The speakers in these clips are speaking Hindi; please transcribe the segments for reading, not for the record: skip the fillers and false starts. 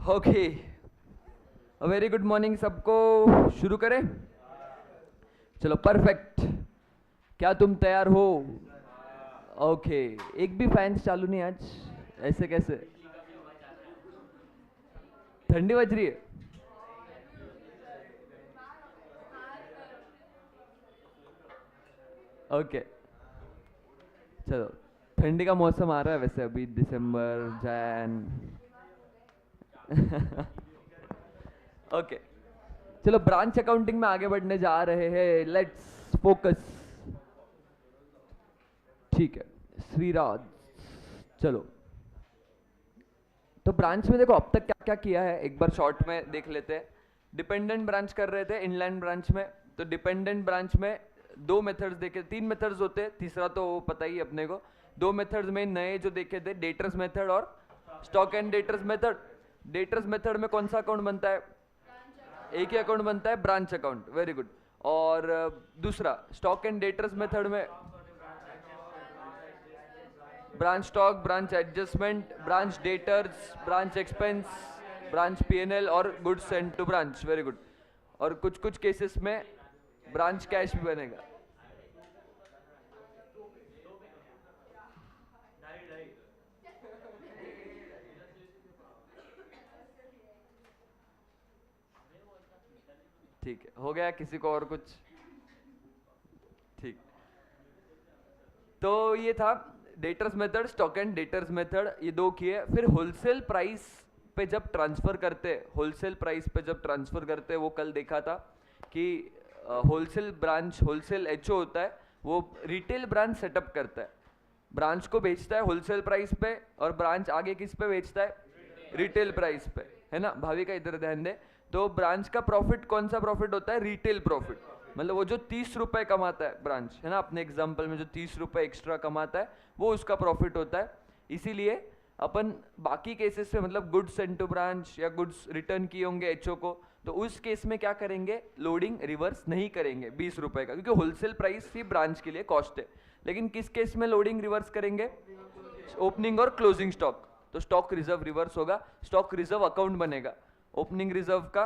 ओके, वेरी गुड मॉर्निंग सबको। शुरू करें? चलो परफेक्ट। क्या तुम तैयार हो? ओके, एक भी फैंस चालू नहीं आज? ऐसे कैसे? ठंडी बज रही है? ओके चलो, ठंडी का मौसम आ रहा है वैसे, अभी दिसंबर जैन। ओके चलो, ब्रांच अकाउंटिंग में आगे बढ़ने जा रहे हैं। Let's focus. ठीक है श्रीराज, चलो। तो ब्रांच में देखो अब तक क्या क्या किया है, एक बार शॉर्ट में देख लेते हैं। डिपेंडेंट ब्रांच कर रहे थे इनलाइन ब्रांच में। तो डिपेंडेंट ब्रांच में दो मेथड्स देखे, तीन मेथड्स होते हैं, तीसरा तो वो पता ही है अपने को। दो मेथड्स में नए जो देखे थे, डेटर्स मेथड और stock and debtors method. Debtors method में कौन सा अकाउंट बनता है? एक ही अकाउंट बनता है, ब्रांच अकाउंट। Very good. और दूसरा स्टॉक एंड डेटर्स मेथड में branch stock, branch adjustment, branch debtors, branch expense, branch PNL और goods send to branch. Very good. और कुछ कुछ केसेस में ब्रांच कैश भी बनेगा। ठीक है, हो गया? किसी को और कुछ? ठीक, तो ये था debtors method, stock and debtors method, ये दो किए। फिर होलसेल प्राइस पे जब ट्रांसफर करते, होलसेल प्राइस पे जब ट्रांसफर करते, वो कल देखा था कि होलसेल ब्रांच, होलसेल एचओ होता है, वो रिटेल ब्रांच सेटअप करता है, ब्रांच को बेचता है होलसेल प्राइस पे, और ब्रांच आगे किस पे बेचता है? रिटेल प्राइस पे, है ना? भाविका इधर ध्यान दे। तो ब्रांच का प्रॉफिट कौन सा प्रॉफिट होता है? Retail profit. मतलब वो जो 30 रुपए कमाता है ब्रांच, है ना, अपने एग्जाम्पल में जो 30 रुपए एक्स्ट्रा कमाता है, वो उसका प्रॉफिट होता है। इसीलिए अपन बाकी केसेस में, मतलब गुड्स सेंड टू ब्रांच या गुड्स रिटर्न किए होंगे एचओ को, तो उस केस में क्या करेंगे? लोडिंग रिवर्स नहीं करेंगे 20 रुपए का, क्योंकि होलसेल प्राइस ही ब्रांच के लिए कॉस्ट है। लेकिन किस केस में लोडिंग रिवर्स करेंगे? ओपनिंग और क्लोजिंग स्टॉक। तो स्टॉक रिजर्व रिवर्स होगा, स्टॉक रिजर्व अकाउंट बनेगा। ओपनिंग रिजर्व का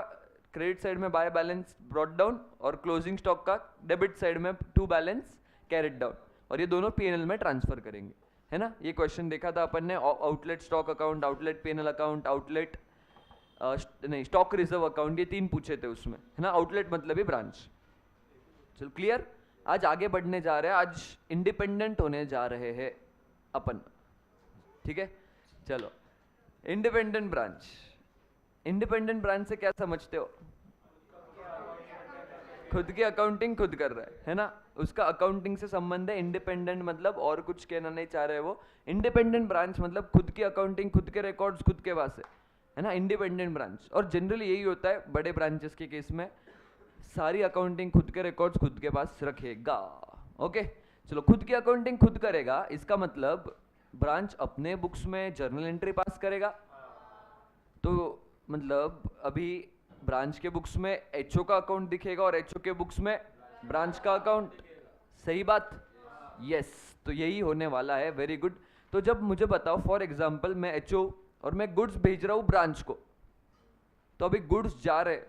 क्रेडिट साइड में बाय बैलेंस ब्रॉट डाउन, और क्लोजिंग स्टॉक का डेबिट साइड में टू बैलेंस कैरेट डाउन, और ये दोनों पीएनएल में ट्रांसफर करेंगे, है ना? ये क्वेश्चन देखा था अपन ने, outlet stock account, outlet PNL account, outlet नहीं स्टॉक रिजर्व अकाउंट, ये तीन पूछे थे उसमें, है ना? आउटलेट मतलब ही ब्रांच। चलो क्लियर। आज आगे बढ़ने जा रहे हैं, आज इंडिपेंडेंट होने जा रहे हैं अपन, ठीक है? चलो, इंडिपेंडेंट ब्रांच। इंडिपेंडेंट ब्रांच से क्या समझते हो? खुद की अकाउंटिंग खुद कर रहा है ना? उसका अकाउंटिंग से संबंध है। इंडिपेंडेंट मतलब और कुछ कहना नहीं चाह रहे वो। इंडिपेंडेंट ब्रांच मतलब खुद की अकाउंटिंग, खुद के रिकॉर्ड्स खुद के पास है ना? Independent branch. और जनरली यही होता है बड़े ब्रांचेस के केस में, सारी अकाउंटिंग खुद के रिकॉर्ड्स खुद के पास रखेगा। ओके चलो, खुद की अकाउंटिंग खुद करेगा, इसका मतलब ब्रांच अपने बुक्स में जर्नल एंट्री पास करेगा। तो मतलब अभी ब्रांच के बुक्स में एचओ का अकाउंट दिखेगा और एचओ के बुक्स में ब्रांच का अकाउंट। सही बात? यस, तो यही होने वाला है। Very good. तो जब मुझे बताओ, फॉर एग्जांपल मैं एचओ और मैं गुड्स भेज रहा हूं ब्रांच को, तो अभी गुड्स जा रहे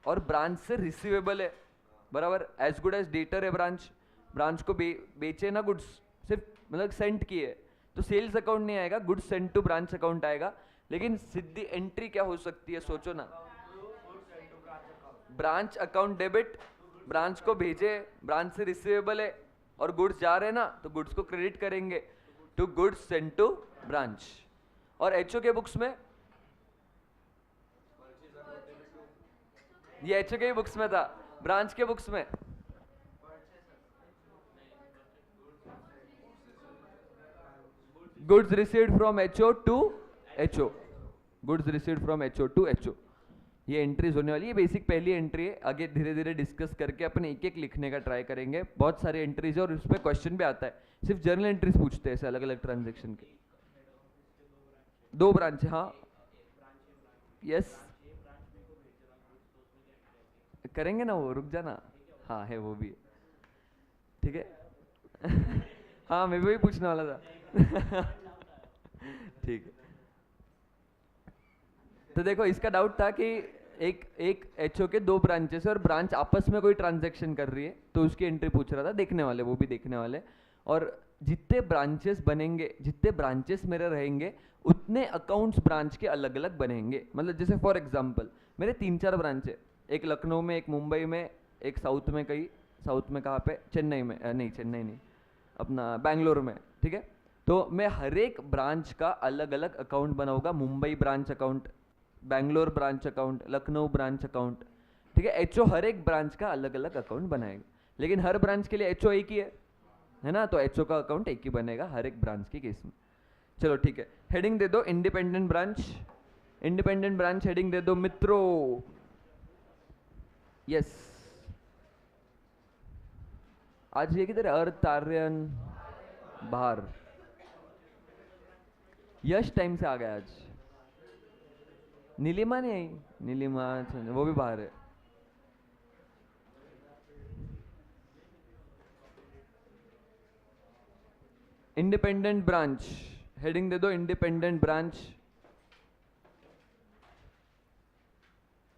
और ब्रांच से रिसीवेबल है, बराबर? एज गुड एज डेटर है ब्रांच। ब्रांच को बेचे ना गुड्स, सिर्फ मतलब सेंड किए, तो सेल्स अकाउंट नहीं आएगा, goods send to branch account आएगा। लेकिन सीधी एंट्री क्या हो सकती है, सोचो ना। ब्रांच अकाउंट डेबिट, ब्रांच को भेजे, ब्रांच से रिसीवेबल है और गुड्स जा रहे हैं ना, तो गुड्स को क्रेडिट करेंगे to goods send to branch. और एचओ के बुक्स में, ये एचओ के बुक्स में था, ब्रांच के बुक्स में goods received from HO to HO, goods received from HO to HO. ये एंट्रीज होने वाली है। बेसिक पहली एंट्री है, आगे धीरे धीरे डिस्कस करके अपन एक एक लिखने का ट्राई करेंगे। बहुत सारे एंट्रीज है और उस पर क्वेश्चन भी आता है, सिर्फ जर्नल एंट्रीज पूछते हैं ऐसे अलग अलग ट्रांजेक्शन के। दो ब्रांच, हाँ यस करेंगे ना, वो रुक जाना। हाँ है, वो भी ठीक है। हाँ मैं भी वही पूछने वाला था। ठीक है तो देखो इसका डाउट था कि एक एक एचओ के 2 ब्रांचेस है और ब्रांच आपस में कोई ट्रांजैक्शन कर रही है, तो उसकी एंट्री पूछ रहा था। देखने वाले वो भी देखने वाले। और जितने ब्रांचेस बनेंगे, जितने ब्रांचेस मेरे रहेंगे, उतने अकाउंट्स ब्रांच के अलग अलग बनेंगे। मतलब जैसे फॉर एग्जांपल मेरे 3-4 ब्रांच है, एक लखनऊ में, एक मुंबई में, एक साउथ में, कहीं साउथ में कहाँ पे, चेन्नई में, नहीं चेन्नई नहीं, अपना बैंगलोर में, ठीक है। तो मैं हर एक ब्रांच का अलग अलग अकाउंट बनाऊंगा। Mumbai branch account, Bangalore branch account, Lucknow branch account, ठीक है। एचओ हर एक ब्रांच का अलग अलग अकाउंट बनाएगा, लेकिन हर ब्रांच के लिए एचओ एक ही है ना, तो एचओ का अकाउंट एक ही बनेगा हर एक ब्रांच के केस में। चलो ठीक है, हेडिंग दे दो independent branch. Independent branch heading दे दो मित्रों। यस, आज ये किधर है? अर्थ, आर्यन बाहर, यश टाइम से आ गया आज। नीलिमा नहीं आई? नीलिमा वो भी बाहर है। इंडिपेंडेंट ब्रांच हेडिंग दे दो इंडिपेंडेंट ब्रांच।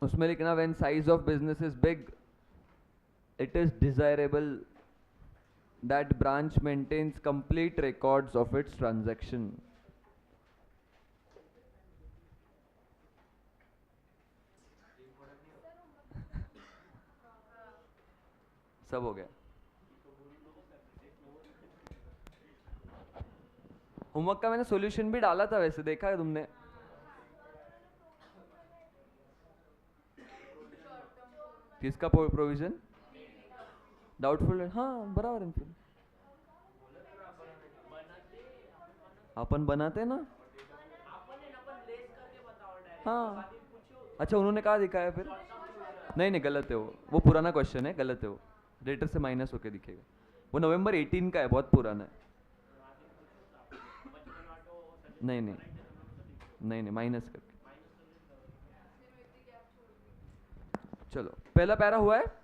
उसमें लिखना when size of business is big it is desirable that branch maintains complete records of its transaction. सब हो गया। होमवर्क का मैंने सॉल्यूशन भी डाला था, वैसे देखा है तुमने? किसका प्रोविजन? डाउटफुल है, हाँ बराबर है। अपन बनाते ना, हाँ। अच्छा उन्होंने कहा दिखाया फिर? नहीं नहीं गलत है वो पुराना क्वेश्चन है, गलत है वो। डेटर से माइनस होके दिखेगा। वो नवंबर 18 का है, बहुत पुराना है। नहीं नहीं नहीं नहीं माइनस करके। चलो पहला पैरा हुआ है।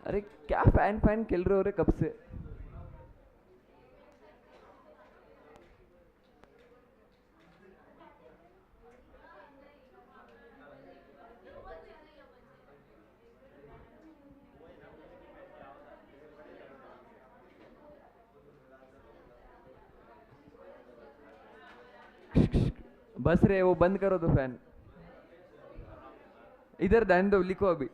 अरे क्या फैन फैन खेल रहे हो रे कब से? बस रे, वो बंद करो तो फैन। इधर ध्यान दो, लिखो अभी।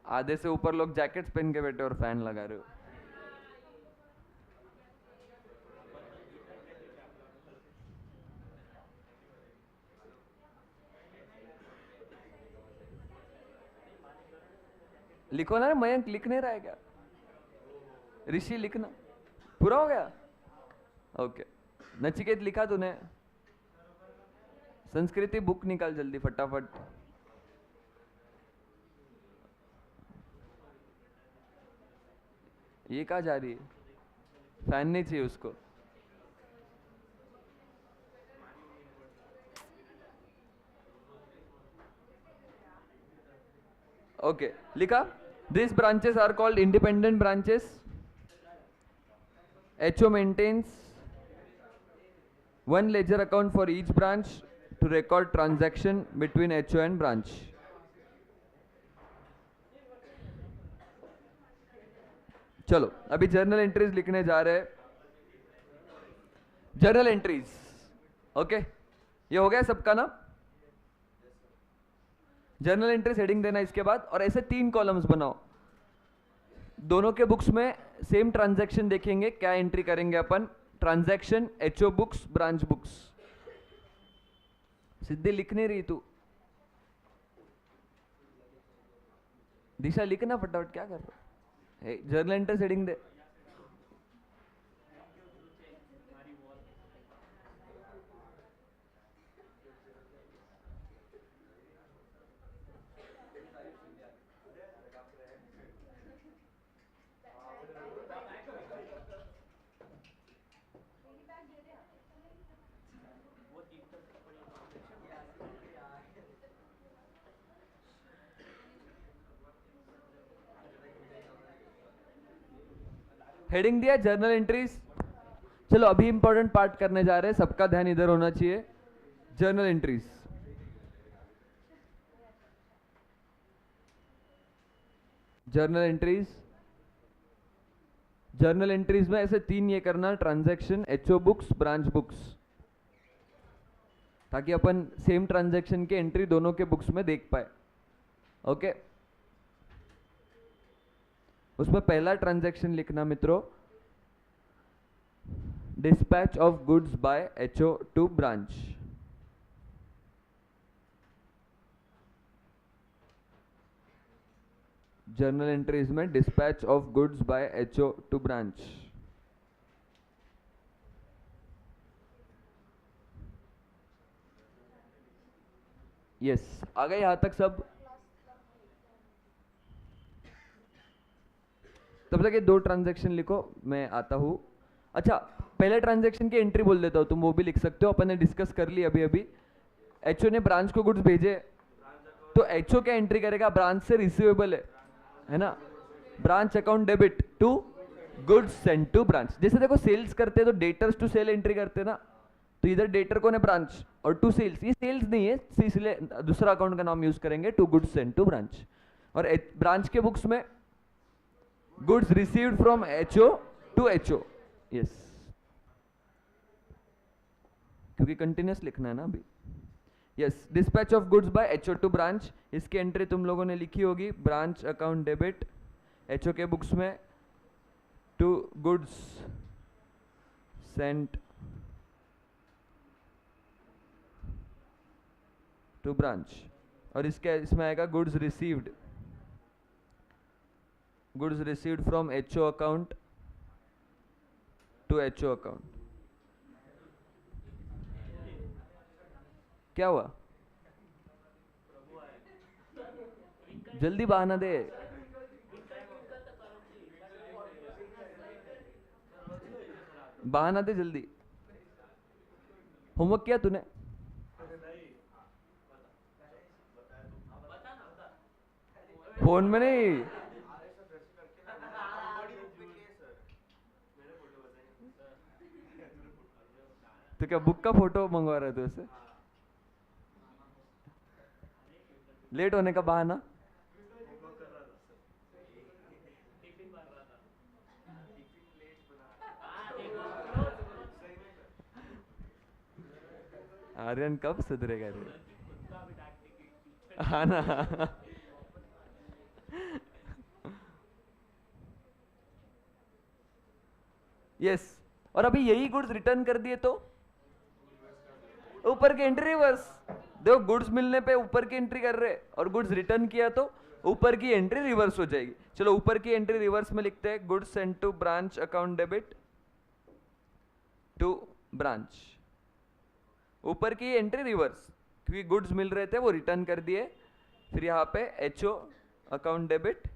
आधे से ऊपर लोग जैकेट्स पहन के बैठे और फैन लगा रहे हो। लिखो ना, मयंक लिख नहीं रहा है क्या? ऋषि लिखना। पूरा हो गया? ओके। नचिकेत लिखा तूने? संस्कृति बुक निकाल जल्दी फटाफट। ये कहाँ जा रही है? फैन नहीं चाहिए उसको। ओके लिखा। This branches are called independent branches. HO maintains one ledger account for each branch to record transaction between HO and branch. चलो अभी जर्नल एंट्रीज लिखने जा रहे हैं। जर्नल एंट्रीज, ओके ये हो गया सबका ना? जर्नल एंट्रीज हेडिंग देना इसके बाद, और ऐसे 3 कॉलम्स बनाओ। दोनों के बुक्स में सेम ट्रांजैक्शन देखेंगे, क्या एंट्री करेंगे अपन? Transaction, HO books, branch books. Siddhi लिख नहीं रही तू? दिशा लिखना फटाफट, क्या कर रहा है? जर्नल एंट्रीज हेडिंग दे। हेडिंग दिया जर्नल एंट्रीज। चलो अभी इंपॉर्टेंट पार्ट करने जा रहे हैं, सबका ध्यान इधर होना चाहिए। Journal entries, journal entries, journal entries में ऐसे 3 ये करना, transaction, HO books, branch books, ताकि अपन सेम ट्रांजैक्शन के एंट्री दोनों के बुक्स में देख पाए। ओके, उसमें पहला ट्रांजैक्शन लिखना मित्रों, dispatch of goods by HO to branch. Journal entries में dispatch of goods by HO to branch. Yes, आ गए यहां तक सब? तब तक ये 2 ट्रांजैक्शन लिखो, मैं आता हूं। अच्छा, पहले ट्रांजैक्शन की एंट्री बोल देता हूं, तुम वो भी लिख सकते हो, अपन ने डिस्कस कर ली अभी अभी। एचओ ने ब्रांच को गुड्स भेजे, तो एचओ क्या एंट्री करेगा? ब्रांच से रिसीवेबल है ना, branch account debit to goods send to branch. जैसे देखो सेल्स करते हैं तो डेटर्स टू सेल एंट्री करते हैं ना, तो इधर डेटर कौन है? ब्रांच, और टू सेल्स, ये सेल्स नहीं है इसलिए दूसरा अकाउंट का नाम यूज करेंगे, to goods send to branch. और ब्रांच के बुक्स में goods received from HO to HO. Yes, क्योंकि कंटिन्यूस लिखना है ना अभी। Yes, dispatch of goods by HO to branch, इसकी एंट्री तुम लोगों ने लिखी होगी, ब्रांच अकाउंट डेबिट एचओ के बुक्स में to goods sent to branch, और इसके इसमें आएगा goods received, goods received from HO account to HO account. क्या हुआ? जल्दी बहाना दे, बहाना दे जल्दी। होमवर्क किया तूने? फोन में नहीं, तो क्या बुक का फोटो मंगवा रहे थे उससे? लेट होने का बहाना। आर्यन कब सुधरेगा रे? हाँ ना। यस, और अभी यही गुड्स रिटर्न कर दिए तो ऊपर की एंट्री रिवर्स। देखो गुड्स मिलने पे ऊपर की एंट्री कर रहे, और गुड्स रिटर्न किया तो ऊपर की एंट्री रिवर्स हो जाएगी। चलो ऊपर की एंट्री रिवर्स में लिखते हैं, goods send to branch account debit to branch. ऊपर की एंट्री रिवर्स, क्योंकि गुड्स मिल रहे थे वो रिटर्न कर दिए, फिर यहाँ पे HO account debit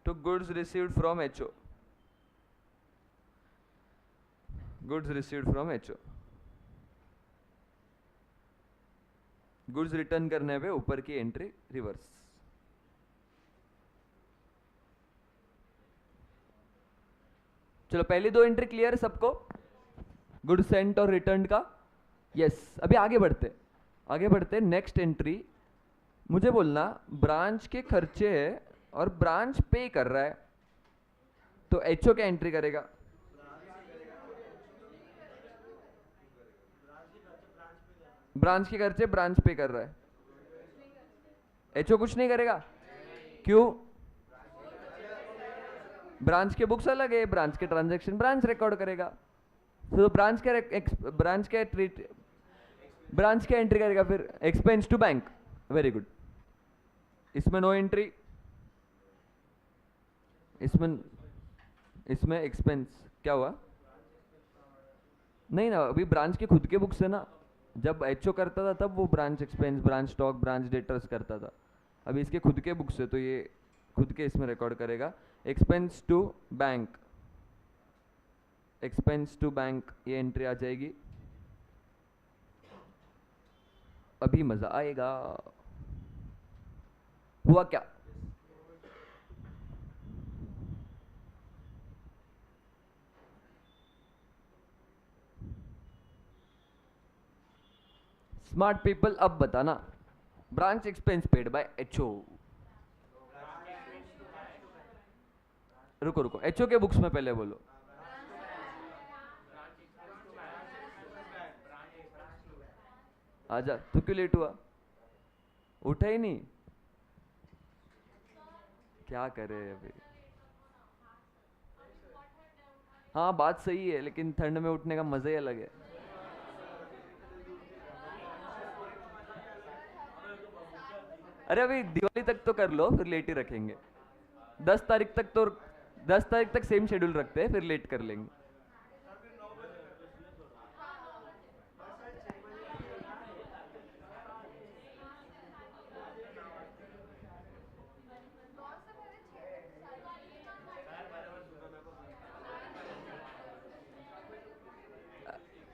to goods received from HO, goods received from HO. Goods return करने पे ऊपर की एंट्री रिवर्स। चलो पहली 2 एंट्री क्लियर है सबको, गुड सेंट और रिटर्न का? यस, अभी आगे बढ़ते, आगे बढ़ते। नेक्स्ट एंट्री मुझे बोलना, ब्रांच के खर्चे है और ब्रांच पे कर रहा है, तो एचओ क्या एंट्री करेगा? ब्रांच के खर्चे ब्रांच पे कर रहा है, एचओ कुछ नहीं करेगा। क्यों? ब्रांच के बुक्स अलग है, ब्रांच के ट्रांजैक्शन ब्रांच रिकॉर्ड करेगा, तो ब्रांच क्या एंट्री करेगा फिर? Expense to bank. Very good, इसमें नो एंट्री, इसमें एक्सपेंस क्या हुआ? नहीं ना, अभी ब्रांच के खुद के बुक्स है ना, जब एचओ करता था तब वो branch expense, branch stock, branch debtors करता था। अभी इसके खुद के बुक्स है तो ये खुद के इसमें रिकॉर्ड करेगा। Expense to bank, expense to bank, ये एंट्री आ जाएगी। अभी मजा आएगा। हुआ क्या? स्मार्ट पीपल अब बताना, branch expense paid by HO. रुको रुको, एचओ के बुक्स में पहले बोलो। आजा, तू क्यों लेट हुआ? उठा ही नहीं? क्या करे अभी? हाँ बात सही है, लेकिन ठंड में उठने का मजा ही अलग है। अरे अभी दिवाली तक तो कर लो, फिर लेट ही रखेंगे। 10 तारीख तक तो, 10 तारीख तक सेम शेड्यूल रखते हैं, फिर लेट कर लेंगे।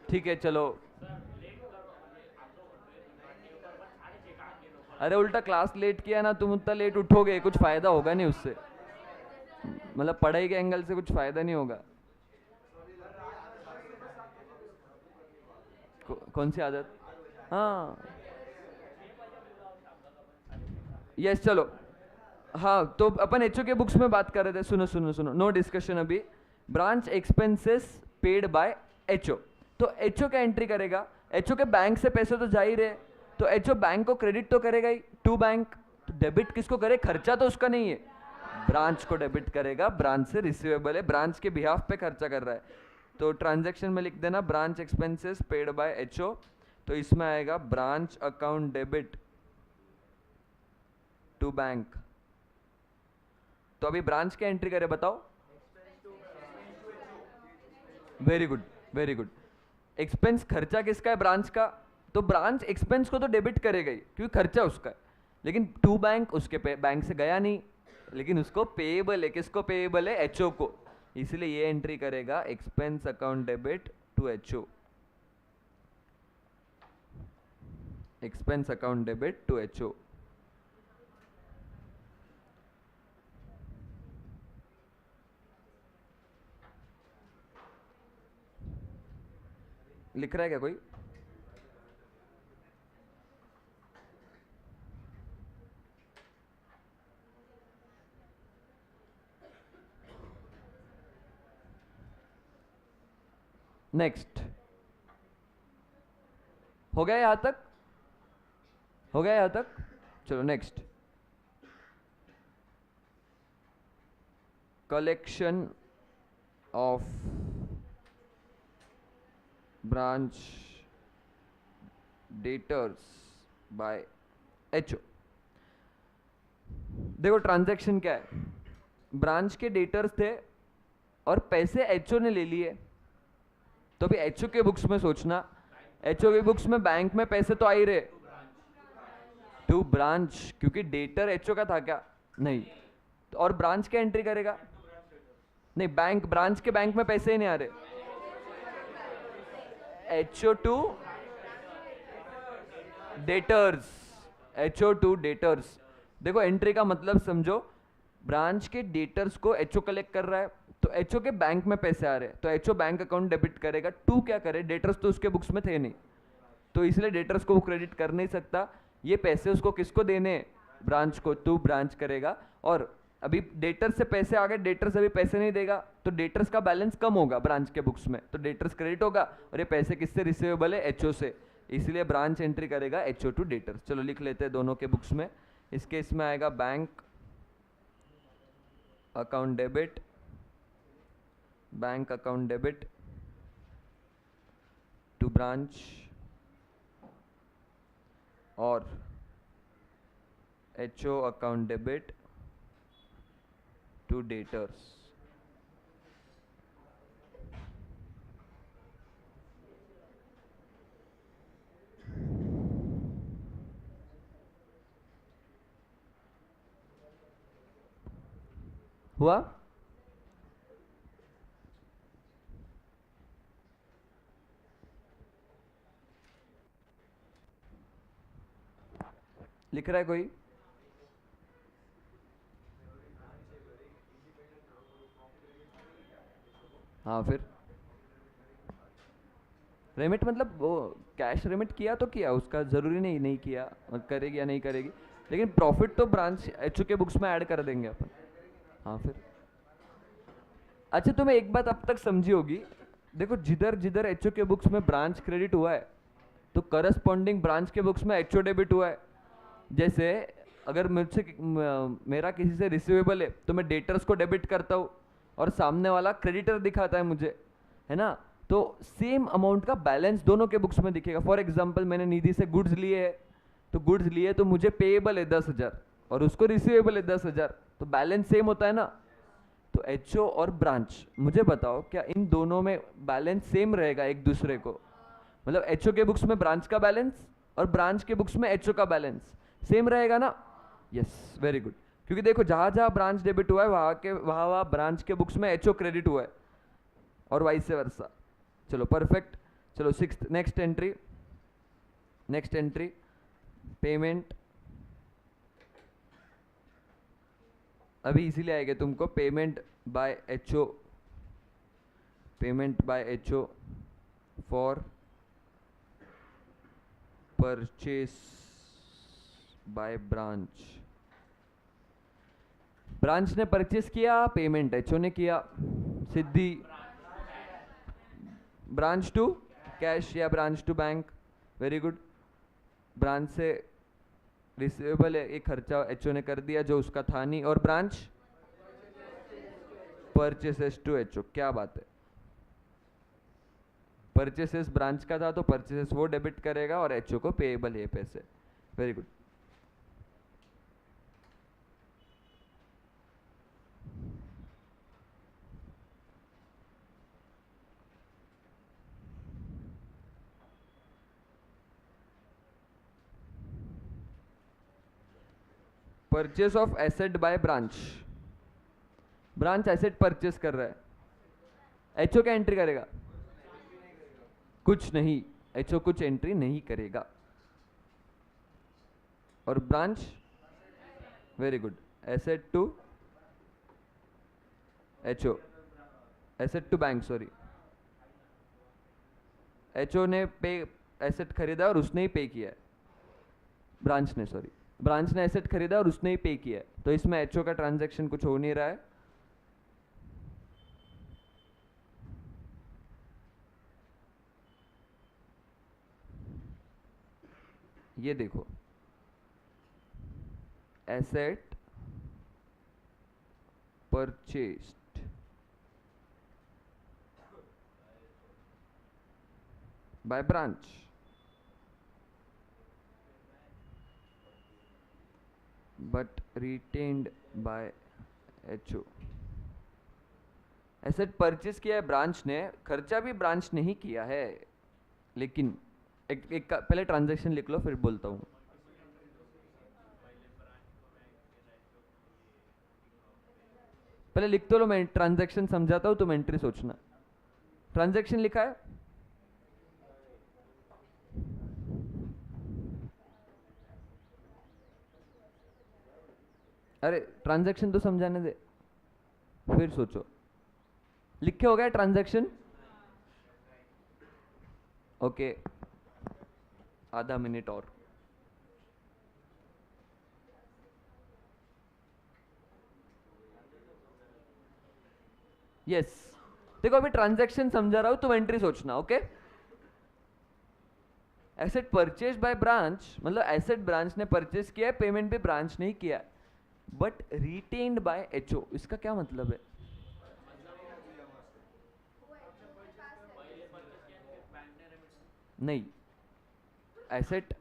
ठीक है चलो। अरे उल्टा क्लास लेट किया ना, तुम उतना लेट उठोगे, कुछ फायदा होगा नहीं उससे। मतलब पढ़ाई के एंगल से कुछ फायदा नहीं होगा। कौन सी आदत? हाँ यस चलो। हाँ तो अपन एचओ के बुक्स में बात कर रहे थे, सुनो सुनो सुनो, नो डिस्कशन अभी। Branch expenses paid by HO, तो एचओ क्या एंट्री करेगा? एचओ के बैंक से पैसे तो जा ही रहे, तो एचओ बैंक को क्रेडिट तो करेगा ही टू बैंक। तो डेबिट किसको करे? खर्चा तो उसका नहीं है, ब्रांच को डेबिट करेगा, ब्रांच से रिसीवेबल है, ब्रांच के बिहाफ पे खर्चा कर रहा है। तो ट्रांजैक्शन में लिख देना branch expenses paid by HO, तो इसमें आएगा branch account debit to bank. तो अभी ब्रांच क्या एंट्री करे बताओ? Very good, very good. Expense खर्चा किसका है? ब्रांच का। तो ब्रांच एक्सपेंस को तो डेबिट करेगा ही, क्योंकि खर्चा उसका है। लेकिन टू बैंक, उसके बैंक से गया नहीं, लेकिन उसको पेएबल है। किसको पेएबल है? एचओ को। इसलिए ये एंट्री करेगा expense account debit to HO, expense account debit to HO. लिख रहा है क्या कोई? नेक्स्ट हो गया यहां तक? हो गया यहां तक? चलो next, collection of branch debtors by HO. देखो ट्रांजैक्शन क्या है, ब्रांच के डेटर्स थे और पैसे एचओ ने ले लिए। तो अभी एचओ के बुक्स में सोचना, एचओ के बुक्स में बैंक में पैसे तो आ ही रहे, टू ब्रांच, क्योंकि डेटर एचओ का था क्या? नहीं। तो और ब्रांच क्या एंट्री करेगा? नहीं, बैंक, ब्रांच के बैंक में पैसे ही नहीं आ रहे, HO to debtors, HO to debtors. देखो एंट्री का मतलब समझो, ब्रांच के डेटर्स को एचओ कलेक्ट कर रहा है, तो एचओ के बैंक में पैसे आ रहे हैं, तो एचओ बैंक अकाउंट डेबिट करेगा। टू क्या करे? डेटर्स तो उसके बुक्स में थे नहीं, तो इसलिए डेटर्स को वो क्रेडिट कर नहीं सकता। ये पैसे उसको किसको देने? ब्रांच को, टू ब्रांच करेगा। और अभी डेटर्स से पैसे आ गए, डेटर्स अभी पैसे नहीं देगा, तो डेटर्स का बैलेंस कम होगा ब्रांच के बुक्स में, तो डेटर्स क्रेडिट होगा, और ये पैसे किससे रिसीवेबल है? एचओ से, इसलिए ब्रांच एंट्री करेगा एचओ टू डेटर्स। चलो लिख लेते हैं दोनों के बुक्स में। इसके इसमें आएगा bank account debit, bank account debit to branch, और HO account debit to debtors. हुआ? लिख रहा है कोई? हाँ फिर रेमिट मतलब वो कैश रेमिट किया तो किया, उसका ज़रूरी नहीं नहीं किया, और करेगी या नहीं करेगी, लेकिन प्रॉफिट तो ब्रांच एचओ के बुक्स में ऐड कर देंगे अपन। हाँ फिर अच्छा, तुम्हें एक बात अब तक समझी होगी, देखो जिधर जिधर एचओ के बुक्स में ब्रांच क्रेडिट हुआ है तो करस्पॉन्डिंग ब्रांच के बुक्स में एचओ डेबिट हुआ है। जैसे अगर मुझसे मेरा किसी से रिसीवेबल है तो मैं डेटर्स को डेबिट करता हूँ और सामने वाला क्रेडिटर दिखाता है मुझे, है ना, तो सेम अमाउंट का बैलेंस दोनों के बुक्स में दिखेगा। फॉर एग्जांपल मैंने निधि से गुड्स लिए है, तो गुड्स लिए तो मुझे पेएबल है 10,000 और उसको रिसीवेबल है 10,000, तो बैलेंस सेम होता है ना। तो एचओ और ब्रांच, मुझे बताओ क्या इन दोनों में बैलेंस सेम रहेगा एक दूसरे को? मतलब एचओ के बुक्स में ब्रांच का बैलेंस और ब्रांच के बुक्स में एचओ का बैलेंस सेम रहेगा ना? Yes, very good. क्योंकि देखो जहां जहां ब्रांच डेबिट हुआ है वहां ब्रांच के बुक्स में एचओ क्रेडिट हुआ है और वाइस वर्सा। चलो परफेक्ट। चलो sixth, next entry, next entry payment. अभी इसीलिए आएगा तुमको payment by HO, payment by HO for purchase by branch. Branch ने परचेस किया, पेमेंट एचओ ने किया, सिद्धि। ब्रांच टू कैश या branch to bank, very good. Branch से रिसीवेबल है, एक खर्चा एचओ ने कर दिया जो उसका था नहीं, और ब्रांच परचेसेस टू एचओ, क्या बात है। परचेसेस ब्रांच का था तो परचेसेस वो डेबिट करेगा और एचओ को पेएबल है पैसे, very good. Purchase of asset bye branch, branch asset purchase कर रहा है, एचओ क्या एंट्री करेगा? कुछ नहीं, एचओ कुछ एंट्री नहीं करेगा। और branch, very good, asset to HO, asset to bank, sorry, HO ने पे एसेट खरीदा और उसने ही पे किया है, ब्रांच ने, सॉरी, ब्रांच ने एसेट खरीदा और उसने ही पे किया है, तो इसमें एचओ का ट्रांजैक्शन कुछ हो नहीं रहा है। ये देखो, asset purchased by branch, but retained bye HO. Asset purchase किया है ब्रांच ने, खर्चा भी ब्रांच ने ही किया है, लेकिन एक पहले ट्रांजैक्शन लिख लो फिर बोलता हूँ। पहले लिख तो लो, मैं ट्रांजैक्शन समझाता हूँ, तुम एंट्री सोचना। ट्रांजैक्शन लिखा है? अरे ट्रांजैक्शन तो समझाने दे, फिर सोचो। लिखे हो गया ट्रांजैक्शन? ओके, आधा मिनट और। यस, देखो अभी ट्रांजैक्शन समझा रहा हूं, तुम एंट्री सोचना, okay. Asset purchase by branch मतलब एसेट ब्रांच ने परचेज किया है, पेमेंट भी ब्रांच ने ही किया है, बट रिटेन्ड बाय एचओ, इसका क्या मतलब है? नहीं, एसेट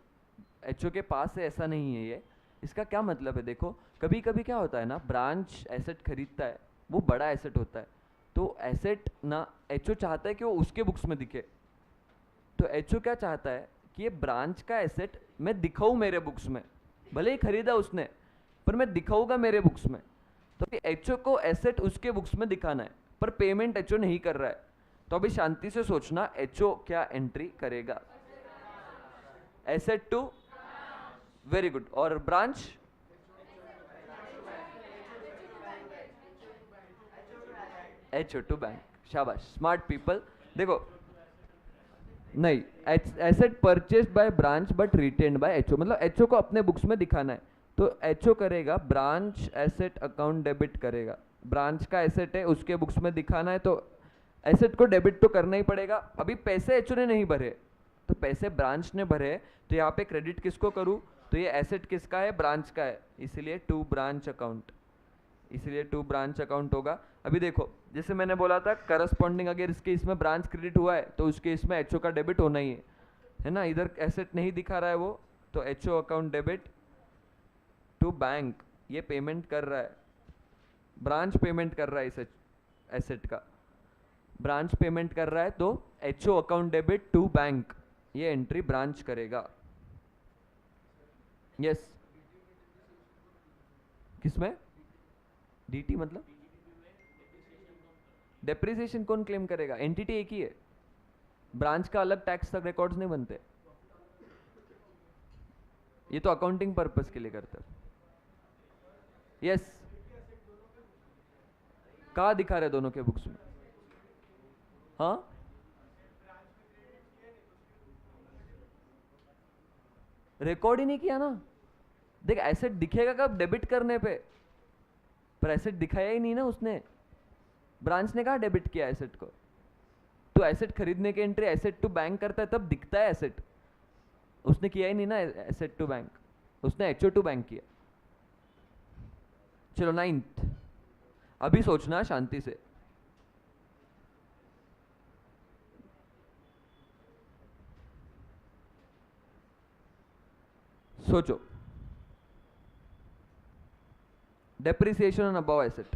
एचओ के पास है ऐसा नहीं है ये। इसका क्या मतलब है, देखो कभी कभी क्या होता है ना, ब्रांच एसेट खरीदता है, वो बड़ा एसेट होता है, तो एसेट ना एचओ चाहता है कि वो उसके बुक्स में दिखे, तो एचओ क्या चाहता है कि ये ब्रांच का एसेट मैं दिखाऊं मेरे बुक्स में, भले ही खरीदा उसने पर मैं दिखाऊंगा मेरे बुक्स में, तो एचओ को एसेट उसके बुक्स में दिखाना है, पर पेमेंट एचओ नहीं कर रहा है, तो अभी शांति से सोचना एचओ क्या एंट्री करेगा? एसेट टू, वेरी गुड, और ब्रांच एचओ टू बैंक, शाबाश, स्मार्ट पीपल। देखो नहीं, asset purchased by branch but retained bye HO, मतलब एचओ को अपने बुक्स में दिखाना है तो एचओ करेगा, ब्रांच एसेट अकाउंट डेबिट करेगा, ब्रांच का एसेट है उसके बुक्स में दिखाना है तो एसेट को डेबिट तो करना ही पड़ेगा। अभी पैसे एचओ ने नहीं भरे तो पैसे ब्रांच ने भरे, तो यहाँ पे क्रेडिट किसको करूँ, तो ये एसेट किसका है, ब्रांच का है, इसलिए टू ब्रांच अकाउंट, इसलिए टू ब्रांच अकाउंट होगा। अभी देखो जैसे मैंने बोला था करस्पॉन्डिंग अगर इसके इसमें ब्रांच क्रेडिट हुआ है तो उसके इसमें एचओ का डेबिट होना ही है ना, इधर एसेट नहीं दिखा रहा है वो, तो HO account debit to bank, ये पेमेंट कर रहा है, ब्रांच पेमेंट कर रहा है इस एसेट का, ब्रांच पेमेंट कर रहा है तो HO account debit to bank, ये एंट्री ब्रांच करेगा। यस किसमें डीटी मतलब डेप्रिसिएशन कौन क्लेम करेगा, एंटिटी एक ही है, ब्रांच का अलग टैक्स तक रिकॉर्ड्स नहीं बनते, ये तो अकाउंटिंग पर्पस के लिए करते हैं। यस कहाँ दिखा रहे दोनों के बुक्स में, हाँ रिकॉर्ड ही नहीं किया ना, देख एसेट दिखेगा कब, डेबिट करने पे, पर एसेट दिखाया ही नहीं ना उसने, ब्रांच ने कहा डेबिट किया एसेट को, तो एसेट खरीदने के एंट्री एसेट टू बैंक करता है तब दिखता है एसेट, उसने किया ही नहीं ना एसेट टू बैंक, उसने एचओ टू बैंक किया। चलो 9th, अभी सोचना शांति से, सोचो, depreciation on above asset,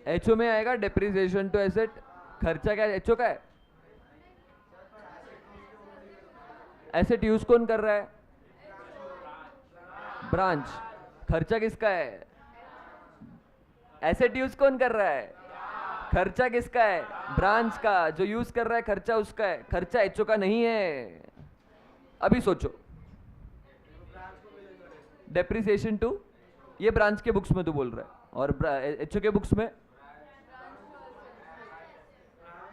HO में आएगा डेप्रिसिएशन टू एसेट, खर्चा क्या एचओ का है, एसेट यूज कौन कर रहा है, ब्रांच, खर्चा किसका है, एसेट यूज कौन कर रहा है, खर्चा किसका है, ब्रांच का, जो यूज कर रहा है खर्चा उसका है, खर्चा एचओ का नहीं है। अभी सोचो डेप्रिसिएशन टू, ये ब्रांच के बुक्स में तू बोल रहा है, और एचओ के बुक्स में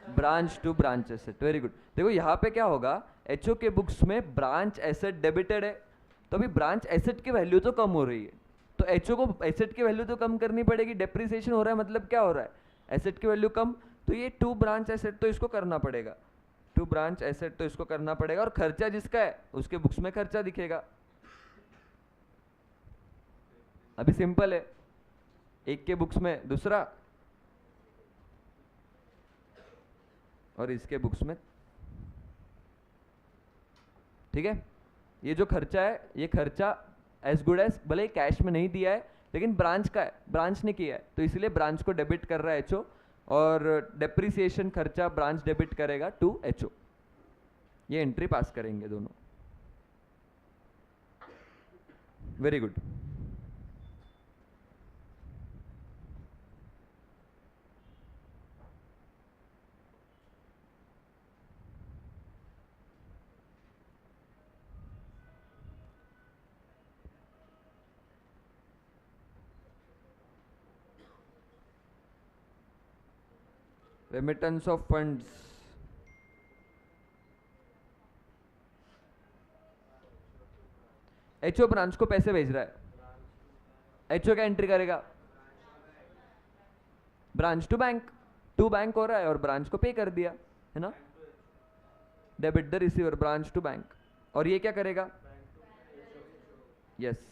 branch to branch asset, very good. देखो यहाँ पे क्या होगा, एचओ के बुक्स में ब्रांच एसेट डेबिटेड है, तो अभी ब्रांच एसेट की वैल्यू तो कम हो रही है, तो एचओ को एसेट की वैल्यू तो कम करनी पड़ेगी, डेप्रिसिएशन हो रहा है मतलब क्या हो रहा है, एसेट की वैल्यू कम, तो ये टू ब्रांच एसेट तो इसको करना पड़ेगा, टू ब्रांच एसेट तो इसको करना पड़ेगा, और खर्चा जिसका है उसके बुक्स में खर्चा दिखेगा। अभी सिंपल है, एक के बुक्स में दूसरा और इसके बुक्स में, ठीक है। ये जो खर्चा है ये खर्चा एज गुड एज, भले कैश में नहीं दिया है लेकिन ब्रांच का है, ब्रांच ने किया है तो इसलिए ब्रांच को डेबिट कर रहा है एचओ, और डेप्रिसिएशन खर्चा ब्रांच डेबिट करेगा टू एचओ, ये एंट्री पास करेंगे दोनों। Very good. Remittance of funds, HO branch को पैसे भेज रहा है, एचओ क्या एंट्री करेगा, branch to bank, to bank हो रहा है और ब्रांच को पे कर दिया है ना, debit the receiver branch to bank, और ये क्या करेगा, यस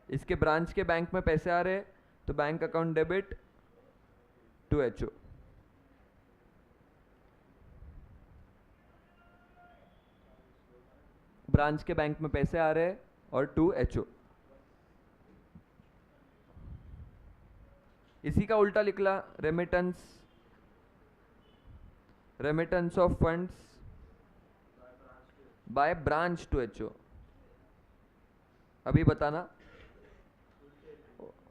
इसके ब्रांच के बैंक में पैसे आ रहे हैं तो bank account debit to HO, branch के बैंक में पैसे आ रहे हैं और टू एचओ, इसी का उल्टा निकला, remittance, remittance of funds by branch to HO. अभी बताना,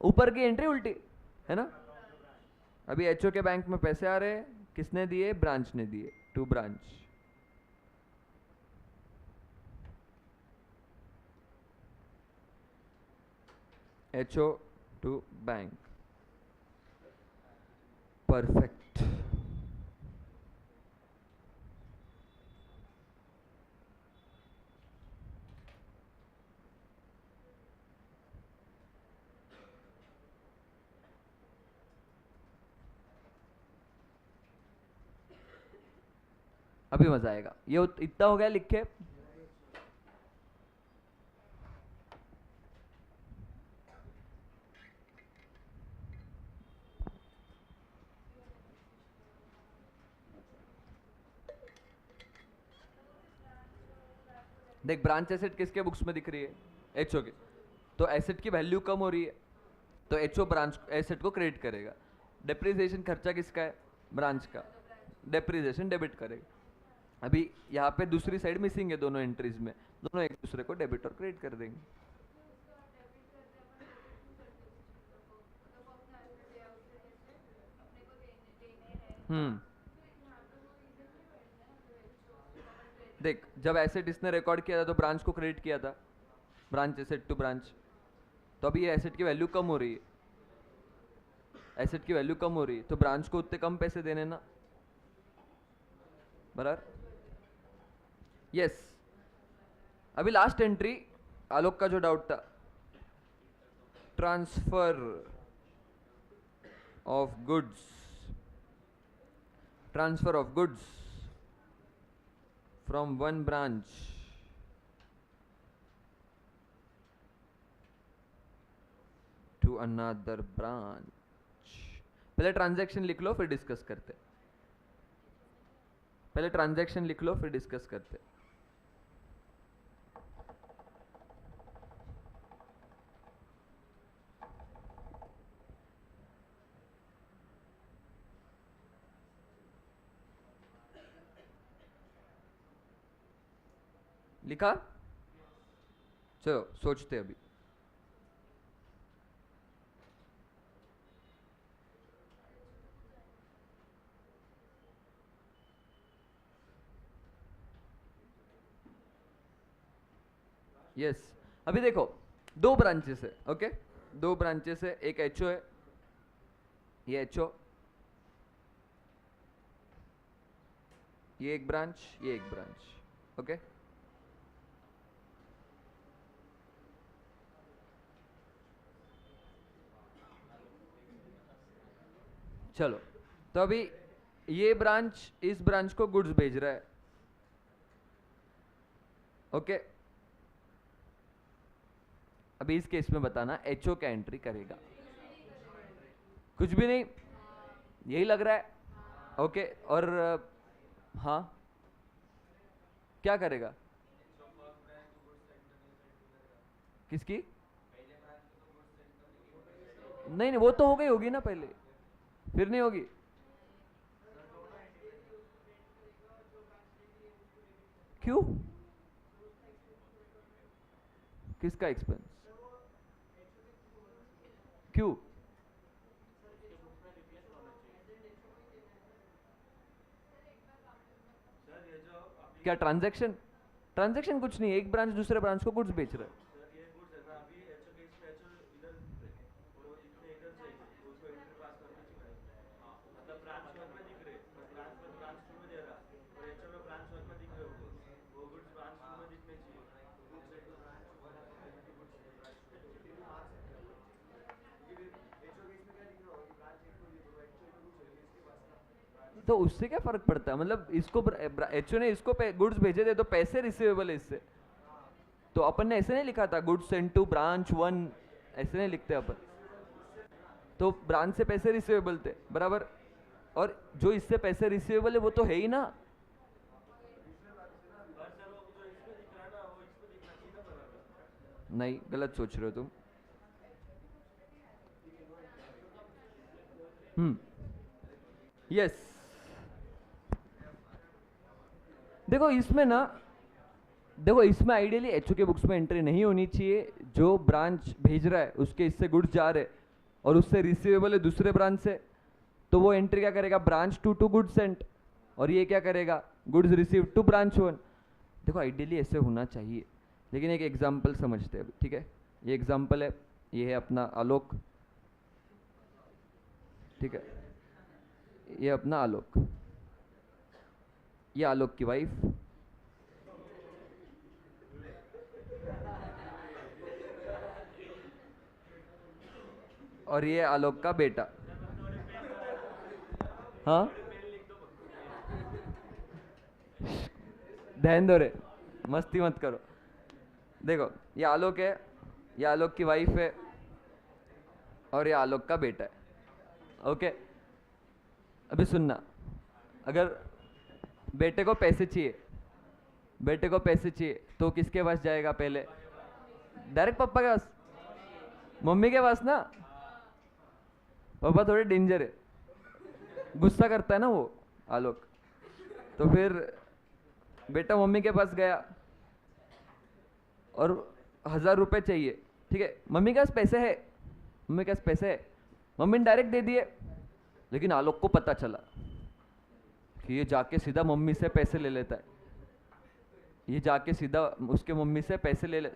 ऊपर की एंट्री उल्टी है ना, अभी एचओ के बैंक में पैसे आ रहे हैं, किसने दिए, ब्रांच ने दिए, to branch, HO to bank. Perfect. अभी मजा आएगा। ये इतना हो गया लिख के। देख ब्रांच एसेट किसके बुक्स में दिख रही है? एचओ के। तो एसेट की वैल्यू कम हो रही है तो एचओ ब्रांच एसेट को क्रेडिट करेगा। डेप्रिसिएशन खर्चा किसका है? ब्रांच का। डेप्रिसिएशन डेबिट करेगा। अभी यहाँ पे दूसरी साइड मिसिंग है दोनों एंट्रीज में, दोनों एक दूसरे को डेबिट और क्रेडिट कर देंगे। देख जब एसेट इसने रिकॉर्ड किया था तो ब्रांच को क्रेडिट किया था, ब्रांच एसेट टू ब्रांच। तो अभी ये एसेट की वैल्यू कम हो रही है, एसेट की वैल्यू कम हो रही है तो ब्रांच को उतने कम पैसे देने ना, बराबर? यस। अभी लास्ट एंट्री आलोक का जो डाउट था, transfer of goods, transfer of goods from one branch to another branch. पहले ट्रांजैक्शन लिख लो फिर डिस्कस करते, पहले ट्रांजैक्शन लिख लो फिर डिस्कस करते। लिखा? चलो सोचते अभी। यस अभी देखो दो ब्रांचेस है, ओके? दो ब्रांचेस है, एक एचओ है, ये एचओ, ये एक ब्रांच, ये एक ब्रांच, ओके? चलो तो अभी ये ब्रांच इस ब्रांच को गुड्स भेज रहा है, ओके? अभी इस केस में बताना एचओ क्या एंट्री करेगा? कुछ भी नहीं, यही लग रहा है, ओके? और हाँ क्या करेगा? किसकी? नहीं नहीं वो तो हो गई होगी ना पहले, फिर नहीं होगी? क्यों? किसका एक्सपेंस? क्यों? क्या ट्रांजैक्शन? ट्रांजैक्शन कुछ नहीं, एक ब्रांच दूसरे ब्रांच को गुड्स बेच रहा है। तो उससे क्या फर्क पड़ता है? मतलब इसको एचओ ने इसको गुड्स भेजे थे तो पैसे रिसीवेबल है इससे, तो अपन ने ऐसे नहीं लिखा था goods send to branch one, ऐसे नहीं लिखते अपन, तो ब्रांच से पैसे रिसीवेबल थे, बराबर? और जो इससे पैसे रिसीवेबल है वो तो है ही ना। नहीं गलत सोच रहे हो तुम। यस देखो इसमें ना, देखो इसमें आइडियली एचओ के बुक्स में एंट्री नहीं होनी चाहिए, जो ब्रांच भेज रहा है उसके इससे गुड्स जा रहे और उससे रिसीवेबल है दूसरे ब्रांच से, तो वो एंट्री क्या करेगा? ब्रांच टू गुड्स सेंट, और ये क्या करेगा? Goods receive to branch one. देखो आइडियली ऐसे होना चाहिए, लेकिन एक एग्जाम्पल समझते हैं, ठीक है? ये एग्जाम्पल है, ये है अपना आलोक, ठीक है, ये अपना आलोक, ये आलोक की वाइफ, और ये आलोक का बेटा। हाँ, ध्यान दो रे, मस्ती मत करो। देखो ये आलोक है, ये आलोक की वाइफ है, और ये आलोक का बेटा है। ओके, अभी सुनना, अगर बेटे को पैसे चाहिए, बेटे को पैसे चाहिए तो किसके पास जाएगा पहले? डायरेक्ट पापा के पास, मम्मी के पास ना। पापा थोड़े डेंजर है, गुस्सा करता है ना वो आलोक। तो फिर बेटा मम्मी के पास गया और 1000 रुपये चाहिए, ठीक है, मम्मी के पास पैसे है, मम्मी के पास पैसे है, मम्मी ने डायरेक्ट दे दिए। लेकिन आलोक को पता चला कि ये जाके सीधा मम्मी से पैसे ले लेता है, ये जाके सीधा उसके मम्मी से पैसे ले ले,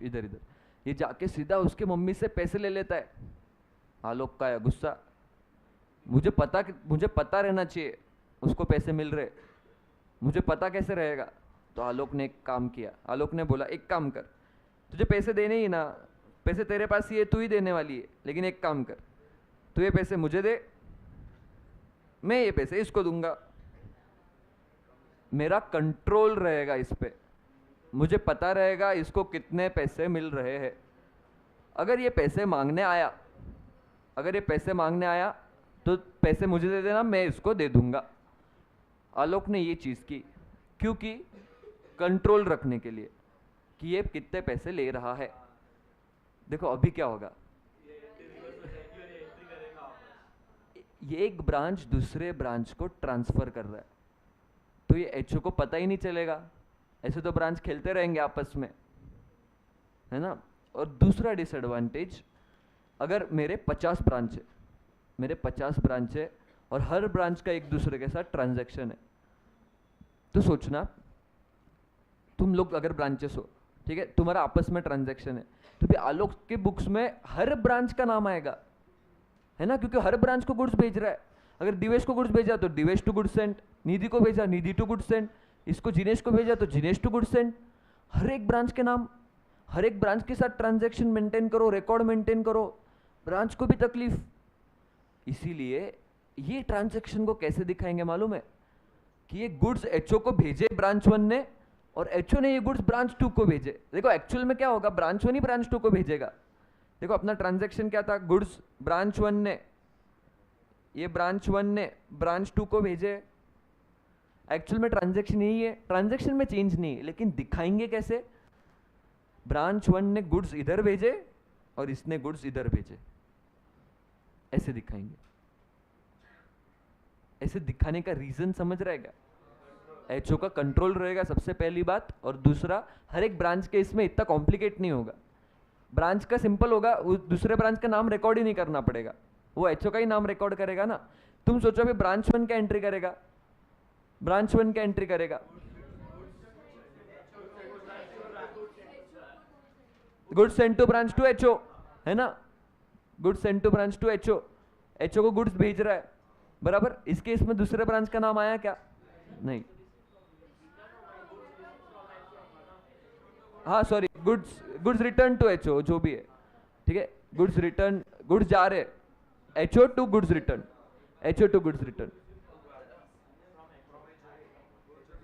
इधर इधर, ये जाके सीधा उसके मम्मी से पैसे ले लेता है। आलोक का है गुस्सा, मुझे पता रहना चाहिए उसको पैसे मिल रहे, मुझे पता कैसे रहेगा? तो आलोक ने एक काम किया, आलोक ने बोला एक काम कर, तुझे पैसे देने ही ना, पैसे तेरे पास ही है, तू ही देने वाली है, लेकिन एक काम कर, तू ये पैसे मुझे दे, मैं ये पैसे इसको दूंगा, मेरा कंट्रोल रहेगा इस पे, मुझे पता रहेगा इसको कितने पैसे मिल रहे हैं। अगर ये पैसे मांगने आया, अगर ये पैसे मांगने आया तो पैसे मुझे दे देना, मैं इसको दे दूंगा। आलोक ने ये चीज़ की, क्योंकि कंट्रोल रखने के लिए कि ये कितने पैसे ले रहा है। देखो अभी क्या होगा, ये एक ब्रांच दूसरे ब्रांच को ट्रांसफर कर रहा है, तो ये एचओ को पता ही नहीं चलेगा, ऐसे तो ब्रांच खेलते रहेंगे आपस में, है ना। और दूसरा डिसएडवांटेज, अगर मेरे 50 ब्रांच है, मेरे 50 ब्रांच है और हर ब्रांच का एक दूसरे के साथ ट्रांजैक्शन है, तो सोचना तुम लोग अगर ब्रांचेस हो, ठीक है, तुम्हारा आपस में ट्रांजैक्शन है, तो भी आलोक के बुक्स में हर ब्रांच का नाम आएगा, है ना, क्योंकि हर ब्रांच को गुड्स भेज रहा है। अगर दिवेश को गुड्स भेजा तो दिवेश टू गुड्स सेंट, निधि को भेजा निधि टू गुड्स सेंट, इसको जिनेश को भेजा तो जिनेश टू गुड्स सेंट। हर एक ब्रांच के नाम, हर एक ब्रांच के साथ ट्रांजैक्शन मेंटेन करो, रिकॉर्ड मेंटेन करो, ब्रांच को भी तकलीफ। इसीलिए ये ट्रांजैक्शन को कैसे दिखाएंगे मालूम है, कि ये गुड्स एचओ को भेजे ब्रांच 1 ने, और एचओ ने ये गुड्स ब्रांच 2 को भेजे। देखो एक्चुअल में क्या होगा, ब्रांच 1 ही ब्रांच 2 को भेजेगा। देखो अपना ट्रांजैक्शन क्या था, गुड्स ब्रांच 1 ने, ये ब्रांच 1 ने ब्रांच 2 को भेजे। एक्चुअल में ट्रांजैक्शन यही है, ट्रांजैक्शन में चेंज नहीं है, लेकिन दिखाएंगे कैसे, ब्रांच 1 ने गुड्स इधर भेजे और इसने गुड्स इधर भेजे, ऐसे दिखाएंगे। ऐसे दिखाने का रीजन समझ रहेगा, एचओ का कंट्रोल रहेगा सबसे पहली बात, और दूसरा हर एक ब्रांच के इसमें इतना कॉम्प्लिकेट नहीं होगा, ब्रांच का सिंपल होगा, दूसरे ब्रांच का नाम रिकॉर्ड ही नहीं करना पड़ेगा, वो एचओ का ही नाम रिकॉर्ड करेगा ना। तुम सोचो अभी ब्रांच 1 क्या एंट्री करेगा, ब्रांच 1 क्या एंट्री करेगा, goods sent to branch to HO, है ना, goods sent to branch to HO, HO को गुड्स भेज रहा है, बराबर। इसके इसमें दूसरे ब्रांच का नाम आया क्या? नहीं, हाँ sorry, goods return to HO, जो भी है, ठीक है, गुड्स रिटर्न, गुड्स जा रहे HO to goods return, HO to goods return,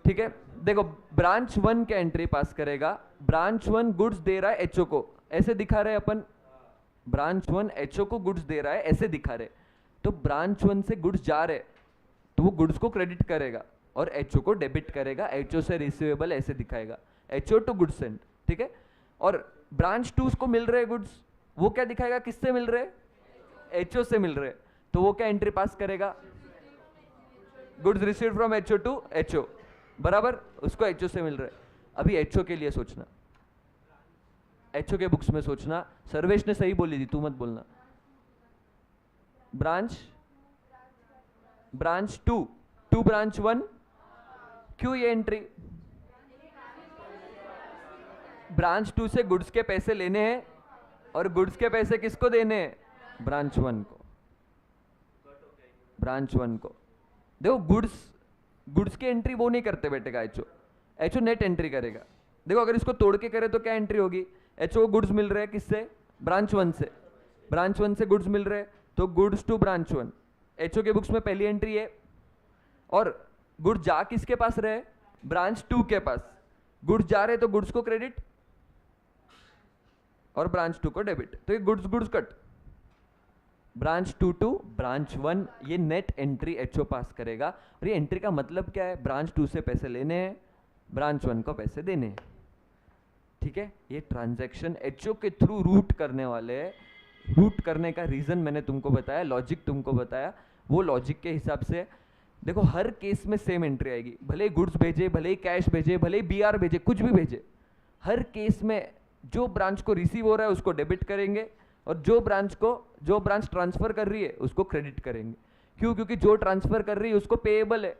ठीक है। देखो ब्रांच 1 क्या एंट्री पास करेगा, ब्रांच 1 गुड्स दे रहा है एचओ को, ऐसे दिखा रहे अपन, ब्रांच 1 एचओ को गुड्स दे रहा है, ऐसे दिखा रहे, तो ब्रांच 1 से गुड्स जा रहे तो वो गुड्स को क्रेडिट करेगा और एचओ को डेबिट करेगा, एचओ से रिसीवेबल ऐसे दिखाएगा, एचओ टू गुड्स सेंट, ठीक है। और ब्रांच 2 को मिल रहे गुड्स, वो क्या दिखाएगा, किससे मिल रहे, एचओ से मिल रहे, तो वो क्या एंट्री पास करेगा, goods received from HO to HO, बराबर, उसको एचओ से मिल रहे। अभी एचओ के लिए सोचना, एचओ के बुक्स में सोचना, सर्वेश ने सही बोली थी, तू मत बोलना। ब्रांच 2 टू ब्रांच 1, क्यों ये एंट्री, ब्रांच 2 से गुड्स के पैसे लेने हैं, और गुड्स के पैसे किसको देने हैं? ब्रांच 1 को, ब्रांच 1 को। देखो गुड्स की एंट्री वो नहीं करते बेटे एचओ, एचओ नेट एंट्री करेगा। देखो अगर इसको तोड़ के करे तो क्या एंट्री होगी? एचओ को गुड्स मिल रहे हैं किससे? ब्रांच 1 से। ब्रांच 1 से गुड्स मिल रहे हैं तो गुड्स टू ब्रांच 1, एचओ के बुक्स में पहली एंट्री है। और गुड्स जा किसके पास रहे? ब्रांच 2 के पास। गुड्स जा रहे तो गुड्स को क्रेडिट और ब्रांच 2 को डेबिट, तो ये goods goods cut. Branch 2 to branch 1, ये नेट एंट्री एचओ पास करेगा। और ये एंट्री का मतलब क्या है? ब्रांच 2 से पैसे लेने हैं, ब्रांच 1 को पैसे देने हैं। ठीक है, ये ट्रांजैक्शन एचओ के थ्रू रूट करने वाले हैं। रूट करने का रीजन मैंने तुमको बताया, लॉजिक तुमको बताया, वो लॉजिक के हिसाब से देखो हर केस में सेम एंट्री आएगी। भले ही गुड्स भेजे, भले ही कैश भेजे, भले ही बीआर भेजे, कुछ भी भेजे, हर केस में जो ब्रांच को रिसीव हो रहा है उसको डेबिट करेंगे और जो ब्रांच ट्रांसफर कर रही है उसको क्रेडिट करेंगे। क्यों? क्योंकि जो ट्रांसफर कर रही है उसको पेएबल है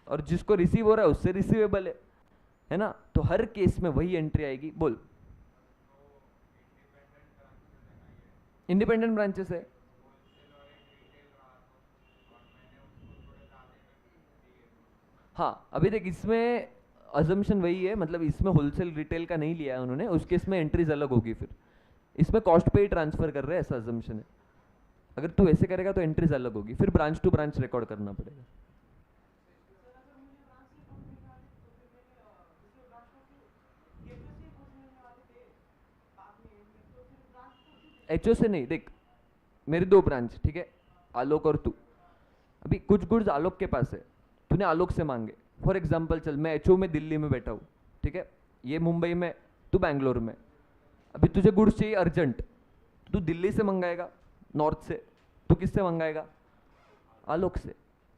और जिसको रिसीव हो रहा है उससे रिसीवेबल है ना। तो हर केस में वही एंट्री आएगी। बोल। इंडिपेंडेंट ब्रांचेस है। हाँ, अभी देख इसमें अजम्पशन वही है, मतलब इसमें होलसेल रिटेल का नहीं लिया है उन्होंने, उसके इसमें एंट्रीज अलग होगी। फिर इसमें कॉस्ट पे ही ट्रांसफर कर रहे हैं ऐसा अजम्पशन है। अगर तू ऐसे करेगा तो एंट्रीज अलग होगी, फिर ब्रांच टू ब्रांच रिकॉर्ड करना पड़ेगा। एचओ से नहीं, देख मेरे 2 ब्रांच, ठीक है, आलोक और तू। अभी कुछ गुड्स आलोक के पास है, तूने आलोक से मांगे। फॉर एग्जाम्पल चल मैं एचओ में दिल्ली में बैठा हूँ, ठीक है, ये मुंबई में, तू बैंगलोर में। अभी तुझे गुड्स चाहिए अर्जेंट, तू दिल्ली से मंगाएगा, नॉर्थ से। तू किससे मंगाएगा? आलोक से।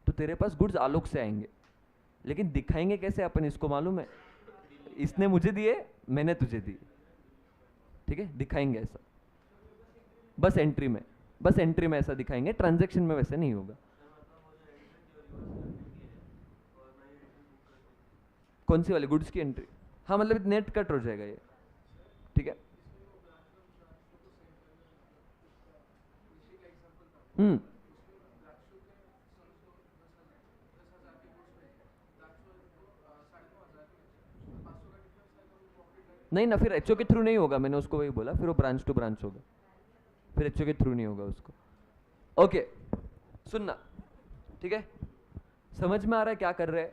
तो तेरे पास गुड्स आलोक से आएंगे, लेकिन दिखाएंगे कैसे अपन? इसको मालूम है, इसने मुझे दिए, मैंने तुझे दी, ठीक है, दिखाएंगे ऐसा बस एंट्री में ऐसा दिखाएंगे, ट्रांजैक्शन में वैसे नहीं होगा। कौन सी वाली? गुड्स की एंट्री। हाँ, मतलब नेट कट हो जाएगा ये, ठीक है। नहीं ना, फिर एचओ के थ्रू नहीं होगा, मैंने उसको वही बोला, फिर वो ब्रांच टू ब्रांच होगा, फिर एचओ के थ्रू नहीं होगा उसको। ओके, सुनना, ठीक है, समझ में आ रहा है क्या कर रहे हैं?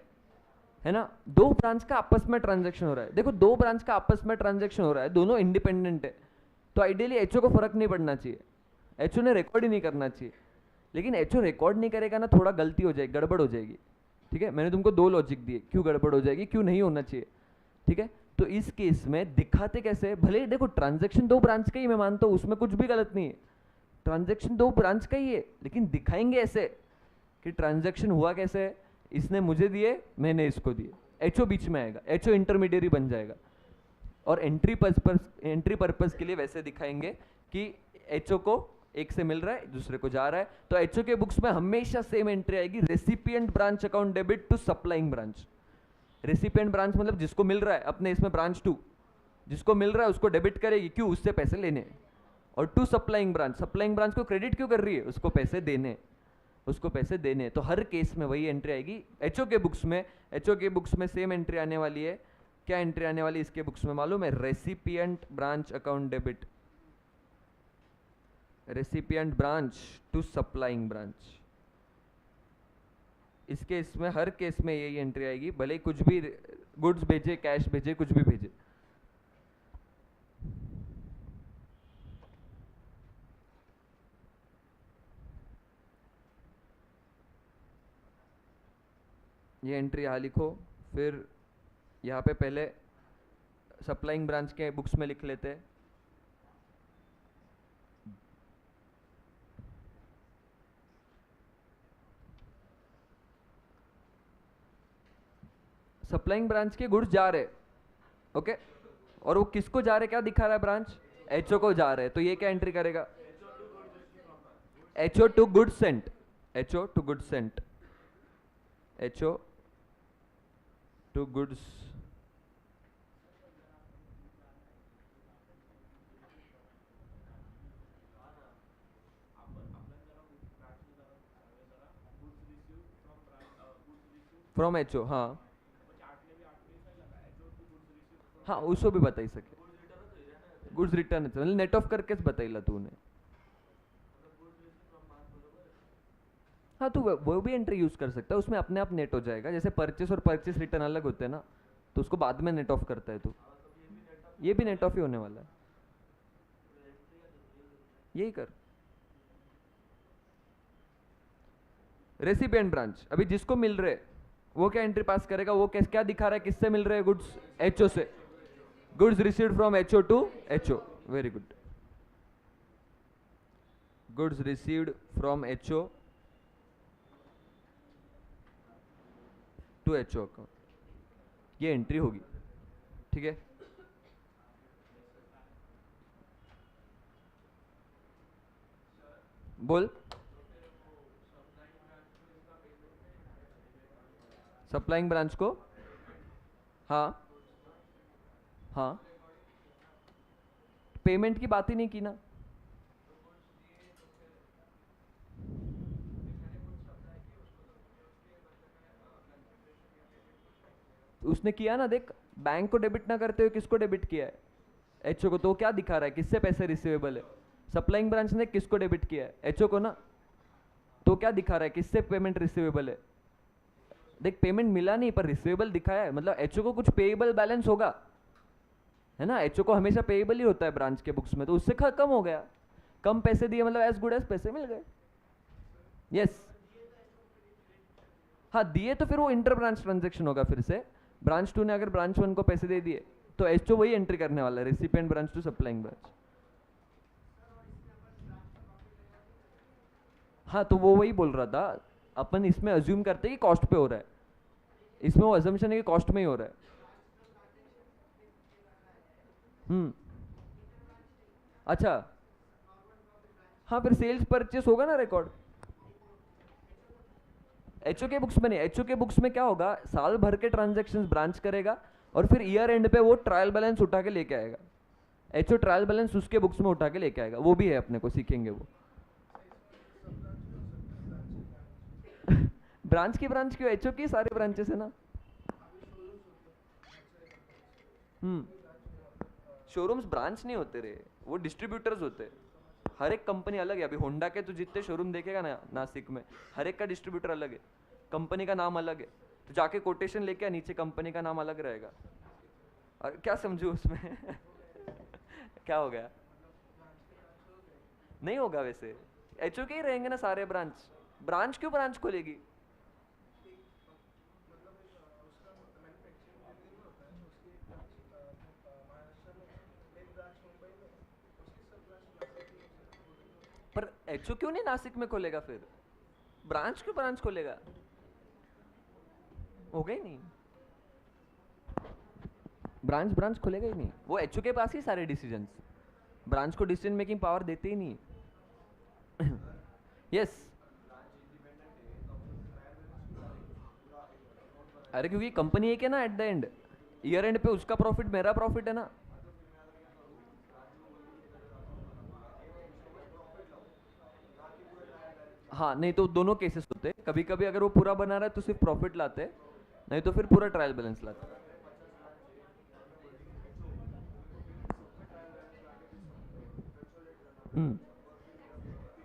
है ना। 2 ब्रांच का आपस में ट्रांजैक्शन हो रहा है। देखो 2 ब्रांच का आपस में ट्रांजैक्शन हो रहा है, दोनों इंडिपेंडेंट है, तो आइडियली एचओ को फर्क नहीं पड़ना चाहिए, एचओ ने रिकॉर्ड ही नहीं करना चाहिए। लेकिन एचओ रिकॉर्ड नहीं करेगा ना, थोड़ा गलती हो जाएगी, गड़बड़ हो जाएगी, ठीक है। मैंने तुमको 2 लॉजिक दिए क्यों गड़बड़ हो जाएगी, क्यों नहीं होना चाहिए, ठीक है। तो इस केस में दिखाते कैसे? भले ही देखो ट्रांजैक्शन 2 ब्रांच का ही मैं मानता हूँ, उसमें कुछ भी गलत नहीं है, ट्रांजैक्शन 2 ब्रांच का ही है, लेकिन दिखाएंगे ऐसे कि ट्रांजैक्शन हुआ कैसे, इसने मुझे दिए, मैंने इसको दिए, एचओ बीच में आएगा, एचओ इंटरमीडियरी बन जाएगा। और एंट्री पर्पस के लिए वैसे दिखाएंगे कि एचओ को एक से मिल रहा है, दूसरे को जा रहा है, तो एचओ के बुक्स में हमेशा सेम एंट्री आएगी, recipient branch account debit to supplying branch. Recipient branch मतलब जिसको मिल रहा है, अपने इसमें ब्रांच 2 जिसको मिल रहा है उसको डेबिट करेगी, क्यों? उससे पैसे लेने। और टू सप्लाइंग ब्रांच को क्रेडिट क्यों कर रही है? उसको पैसे देने। तो हर केस में वही एंट्री आएगी एचओ के बुक्स में सेम एंट्री आने वाली है। क्या एंट्री आने वाली इसके बुक्स में मालूम है? Recipient branch account debit, recipient branch to supplying branch. इसके इसमें हर केस में यही एंट्री आएगी, भले ही कुछ भी गुड्स भेजे, कैश भेजे, कुछ भी भेजे। ये एंट्री यहाँ लिखो, फिर यहाँ पे पहले सप्लाइंग ब्रांच के बुक्स में लिख लेते हैं। सप्लाइंग ब्रांच के गुड्स जा रहे, ओके, और वो किसको जा रहे? क्या दिखा रहा है ब्रांच? एचओ को जा रहे, तो ये क्या एंट्री करेगा? HO to goods sent, HO to goods sent, HO to goods from H O, हाँ हाँ उसको भी बताई सके, गुड्स रिटर्न मतलब नेट ऑफ करके बताइला तूने। हाँ तो वो भी एंट्री यूज कर सकता है, उसमें अपने आप नेट हो जाएगा, जैसे परचेस और परचेस रिटर्न अलग होते हैं ना, तो उसको बाद में नेट ऑफ करता है तो ये भी नेट ऑफ ही होने वाला है, यही कर। रेसिपिएंट ब्रांच, अभी जिसको मिल रहे वो क्या एंट्री पास करेगा, वो क्या दिखा रहा है, किससे मिल रहे हैं गुड्स, एचओ से, goods received from HO to HO, very good, goods received from HO to HO account, ये एंट्री होगी, ठीक है। बोल, सप्लाइंग ब्रांच को, हाँ हाँ पेमेंट की बात ही नहीं की ना, उसने किया ना, देख बैंक को डेबिट ना करते हुए किसको डेबिट किया है, एचओ को, तो क्या दिखा रहा है किससे पैसे रिसीवेबल है, सप्लाइंग ब्रांच ने किसको डेबिट किया है, एचओ को ना, तो क्या दिखा रहा है किससे पेमेंट रिसीवेबल है, देख पेमेंट मिला नहीं पर रिसीवेबल दिखाया है, मतलब एचओ को कुछ पेएबल बैलेंस होगा, है ना, एचओ को हमेशा पेएबल ही होता है ब्रांच के बुक्स में, तो उससे कम हो गया, कम पैसे दिए मतलब एज गुड एज पैसे मिल गए, यस। हाँ दिए तो फिर वो इंटर ब्रांच ट्रांजेक्शन होगा फिर से, ब्रांच टू ने अगर ब्रांच वन को पैसे दे दिए तो एचओ वही एंट्री करने वाला है, recipient branch to supplying branch. हाँ तो वो वही बोल रहा था, अपन इसमें अज्यूम करते हैं कि कॉस्ट पे हो रहा है, इसमें वो अजम्पशन है कि कॉस्ट में ही हो रहा है। अच्छा, हाँ फिर सेल्स परचेस होगा ना रिकॉर्ड, एचओ के बुक्स में नहीं, एचओ के बुक्स में क्या होगा, साल भर के ट्रांजैक्शंस ब्रांच करेगा और फिर ईयर एंड पे वो ट्रायल बैलेंस उठा के लेके आएगा, एचओ ट्रायल बैलेंस उसके बुक्स में उठा के लेके आएगा, वो भी है अपने को सीखेंगे वो। ब्रांच की ब्रांच क्यों, एचओ की सारे ब्रांचेस है ना। शोरूम्स ब्रांच नहीं होते रे, वो डिस्ट्रीब्यूटर्स होते, हर एक कंपनी अलग है, अभी होंडा के तो जितने शोरूम देखेगा ना नासिक में, हर एक का डिस्ट्रीब्यूटर अलग है, कंपनी का नाम अलग है, तो जाके कोटेशन लेके नीचे कंपनी का नाम अलग रहेगा, और क्या समझू उसमें क्या हो गया, नहीं होगा वैसे, एचओ के ही रहेंगे ना सारे ब्रांच, ब्रांच क्यों ब्रांच खोलेगी। पर एचओ क्यों नहीं नासिक में खोलेगा फिर, ब्रांच क्यों ब्रांच खोलेगा, हो गई नहीं, ब्रांच ब्रांच खोलेगा ही नहीं, वो एचओ के पास ही सारे डिसीजंस, ब्रांच को डिसीजन मेकिंग पावर देते ही नहीं। यस अरे क्योंकि कंपनी एक है ना, at the end year and पे उसका प्रॉफिट मेरा प्रॉफिट है ना। हाँ नहीं तो दोनों केसेस होते, कभी कभी अगर वो पूरा बना रहा है तो सिर्फ प्रॉफिट लाते, नहीं तो फिर पूरा ट्रायल बैलेंस लाते। हम्म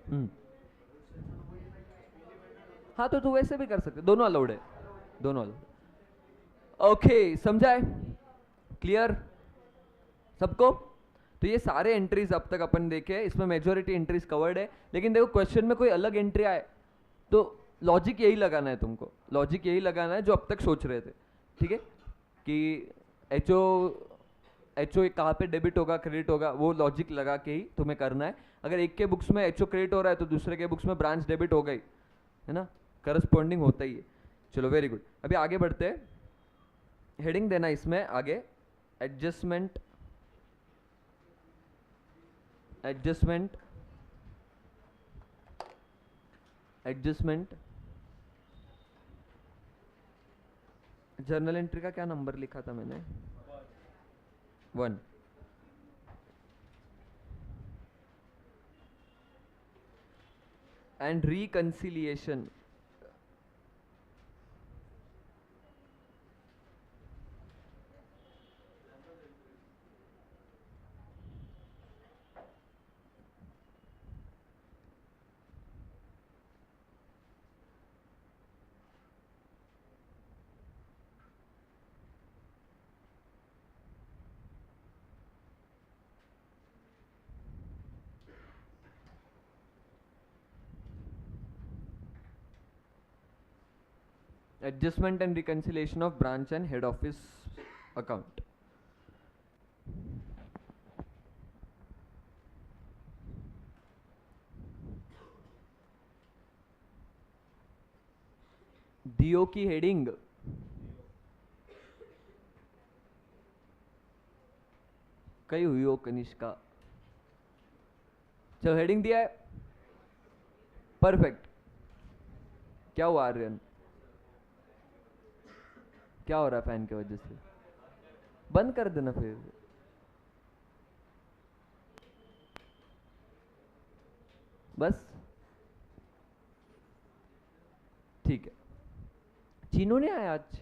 हम्म हाँ तो तू वैसे भी कर सकते, दोनों अलाउड है, दोनों अलाउड। ओके समझा है, क्लियर सबको। तो ये सारे एंट्रीज अब तक अपन देखे, इसमें मेजोरिटी एंट्रीज कवर्ड है, लेकिन देखो क्वेश्चन में कोई अलग एंट्री आए तो लॉजिक यही लगाना है तुमको, लॉजिक यही लगाना है जो अब तक सोच रहे थे, ठीक है, कि एचओ एचओ कहाँ पे डेबिट होगा क्रेडिट होगा, वो लॉजिक लगा के ही तुम्हें करना है। अगर एक के बुक्स में एचओ क्रेडिट हो रहा है तो दूसरे के बुक्स में ब्रांच डेबिट हो गई, है ना, करस्पॉन्डिंग होता ही है। चलो वेरी गुड, अभी आगे बढ़ते हैं, हेडिंग देना इसमें आगे, adjustment adjustment adjustment journal entry का क्या नंबर लिखा था मैंने, 1। And reconciliation, adjustment and reconciliation of branch and head office account. डीओ की हेडिंग कई हुई हो कनिष्का. चलो हेडिंग दिया है. परफेक्ट. क्या हुआ आर्यन? क्या हो रहा है फैन की वजह से? बंद कर देना फिर. बस ठीक है. चीनू नहीं आया आज?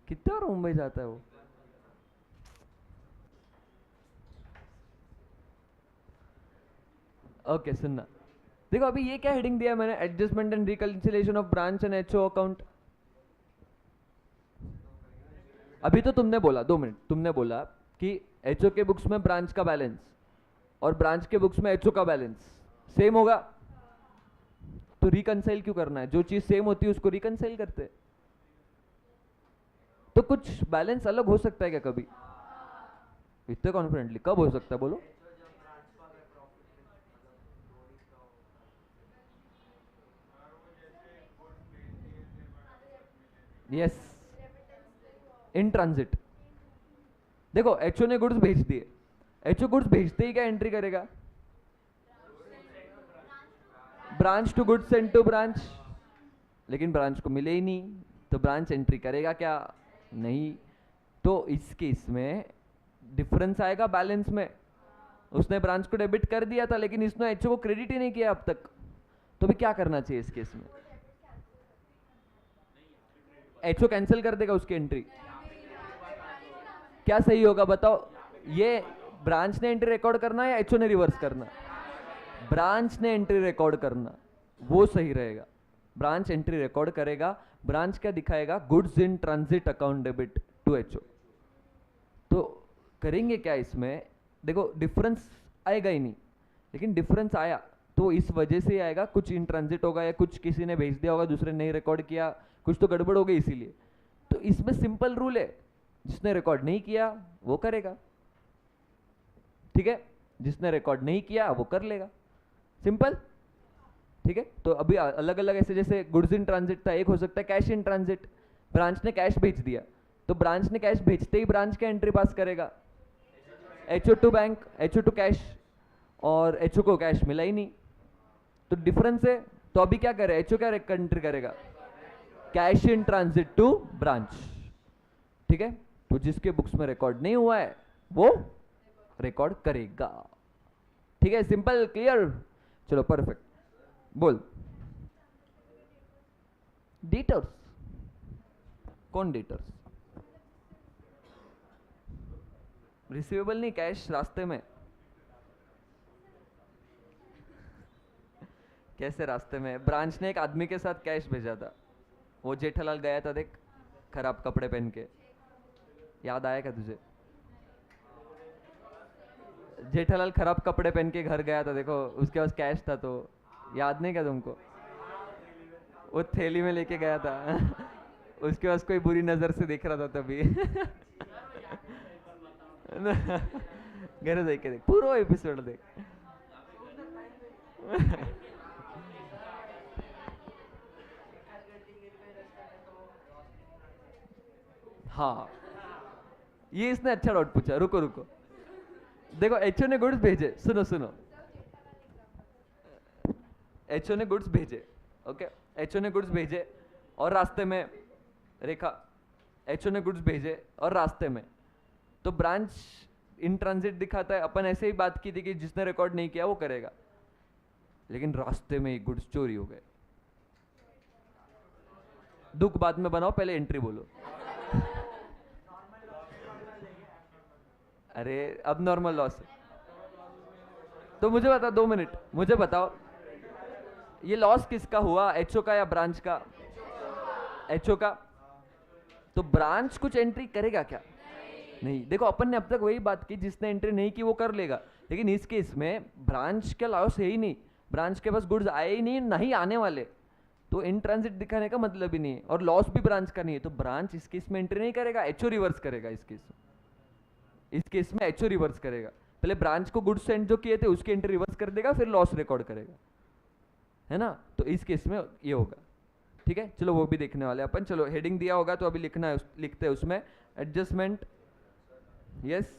कितने बार मुंबई जाता है वो? ओके सुनना. देखो अभी ये क्या हेडिंग दिया है मैंने, adjustment and reconciliation of branch and HO account. अभी तो तुमने बोला 2 मिनट, तुमने बोला कि एचओ के बुक्स में ब्रांच का बैलेंस और ब्रांच के बुक्स में एचओ का बैलेंस सेम होगा. तो रिकंसाइल क्यों करना है? जो चीज सेम होती है उसको रिकंसाइल करते हैं. तो कुछ बैलेंस अलग हो सकता है क्या कभी? इतने कॉन्फिडेंटली कब हो सकता है बोलो? Yes, in transit. देखो एचओ ने गुड्स भेज दिए. एचओ गुड्स भेजते ही क्या एंट्री करेगा? Branch to goods send to branch. लेकिन ब्रांच को मिले ही नहीं तो ब्रांच एंट्री करेगा क्या? नहीं. तो इस केस में डिफरेंस आएगा बैलेंस में. उसने ब्रांच को डेबिट कर दिया था लेकिन इसने एचओ को क्रेडिट ही नहीं किया अब तक. तो भी क्या करना चाहिए इस केस में? एचओ कैंसिल कर देगा उसकी एंट्री. क्या सही होगा बताओ? ये ब्रांच ने एंट्री रिकॉर्ड करना है या एचओ ने रिवर्स करना? ब्रांच ने एंट्री रिकॉर्ड करना, वो सही रहेगा. ब्रांच एंट्री रिकॉर्ड करेगा. ब्रांच क्या दिखाएगा? Goods in transit account debit to HO. तो करेंगे क्या इसमें? देखो डिफरेंस आएगा ही नहीं, लेकिन डिफरेंस आया तो इस वजह से ही आएगा. कुछ इन ट्रांजिट होगा या कुछ किसी ने भेज दिया होगा, दूसरे नहीं रिकॉर्ड किया, कुछ तो गड़बड़ हो गई इसीलिए. तो इसमें सिंपल रूल है, जिसने रिकॉर्ड नहीं किया वो करेगा. ठीक है, जिसने रिकॉर्ड नहीं किया वो कर लेगा. सिंपल. ठीक है. तो अभी अलग अलग ऐसे जैसे गुड्स इन ट्रांजिट था, एक हो सकता है कैश इन ट्रांजिट. ब्रांच ने कैश भेज दिया तो ब्रांच ने कैश भेजते ही ब्रांच का एंट्री पास करेगा HO to bank, HO to cash. और एचओ को कैश मिला ही नहीं तो डिफरेंस है. तो अभी क्या करे? एचओ क्या एंट्री करेगा? Cash in transit to branch. ठीक है. तो जिसके बुक्स में रिकॉर्ड नहीं हुआ है वो रिकॉर्ड करेगा. ठीक है, सिंपल, क्लियर. चलो परफेक्ट. बोल. डेटर्स. कौन डेटर्स? रिसीवेबल नहीं, कैश रास्ते में. कैसे रास्ते में? ब्रांच ने एक आदमी के साथ कैश भेजा था. वो जेठालाल गया था देख, खराब कपड़े पहन के. याद आया क्या तुझे? जेठालाल खराब कपड़े पहन के घर गया था, देखो उसके पास कैश था. तो याद नहीं क्या तुमको? वो थैली में लेके गया था. उसके पास कोई बुरी नजर से देख रहा था तभी. घर देख के देख, पूरा एपिसोड देख. हाँ, ये इसने अच्छा डाउट पूछा. रुको रुको, देखो एचओ ने गुड्स भेजे. सुनो सुनो, एचओ ने गुड्स भेजे. ओके, एचओ ने गुड्स भेजे और रास्ते में रेखा, एचओ ने गुड्स भेजे और रास्ते में. तो ब्रांच इन ट्रांजिट दिखाता है. अपन ऐसे ही बात की थी कि जिसने रिकॉर्ड नहीं किया वो करेगा. लेकिन रास्ते में गुड्स चोरी हो गए. दुख बाद में बनाओ, पहले एंट्री बोलो. अरे अब नॉर्मल लॉस है. तो मुझे बता, 2 मिनट, मुझे बताओ ये लॉस किसका हुआ? एचओ का या ब्रांच का? एचओ का. तो ब्रांच कुछ एंट्री करेगा क्या? नहीं. देखो अपन ने अब तक वही बात की, जिसने एंट्री नहीं की वो कर लेगा. लेकिन इस केस में ब्रांच का लॉस है ही नहीं. ब्रांच के पास गुड्स आए ही नहीं, नहीं आने वाले. तो इन ट्रांजिट दिखाने का मतलब ही नहीं है, और लॉस भी ब्रांच का नहीं है, तो ब्रांच इस केस में एंट्री नहीं करेगा, एचओ रिवर्स करेगा इस केस में एचओ रिवर्स करेगा। पहले ब्रांच को गुड्स सेंड जो किए थे उसकी एंट्री रिवर्स कर देगा, फिर लॉस रिकॉर्ड करेगा, है ना। तो इस केस में ये होगा, ठीक है। चलो वो भी देखने वाले अपन। चलो हेडिंग दिया होगा तो अभी लिखना है, लिखते हैं उसमें एडजस्टमेंट। यस,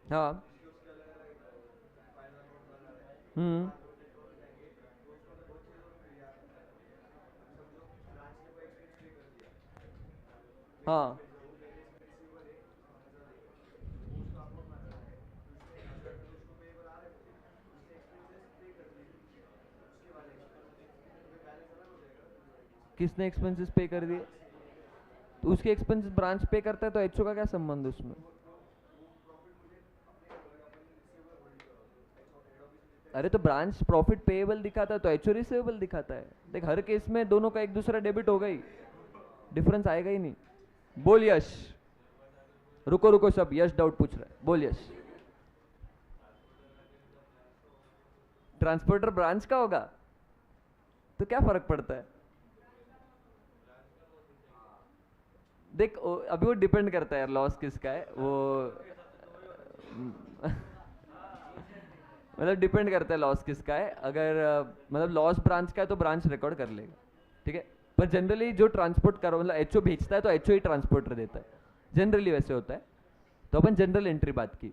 हाँ, हाँ, किसने एक्सपेंसेस पे कर दिए? तो उसके एक्सपेंसेस ब्रांच पे करता है, तो एचओ का क्या संबंध उसमें? अरे तो ब्रांच प्रॉफिट पेएबल दिखाता है तो एचओ रिसीवेबल दिखाता है। देख हर केस में दोनों का एक दूसरा डेबिट होगा ही, डिफरेंस आएगा ही नहीं। बोल यश। रुको रुको सब, यश डाउट पूछ रहा है, बोल यश। ट्रांसपोर्टर ब्रांच का होगा तो क्या फर्क पड़ता है? देख अभी वो डिपेंड करता है यार, लॉस किसका है वो मतलब डिपेंड करता है लॉस किसका है। अगर मतलब लॉस ब्रांच का है तो ब्रांच रिकॉर्ड कर लेगा, ठीक है। पर जनरली जो ट्रांसपोर्ट करो, मतलब एचओ भेजता है तो एचओ ही ट्रांसपोर्टर देता है, जनरली वैसे होता है। तो अपन जनरल एंट्री बात की।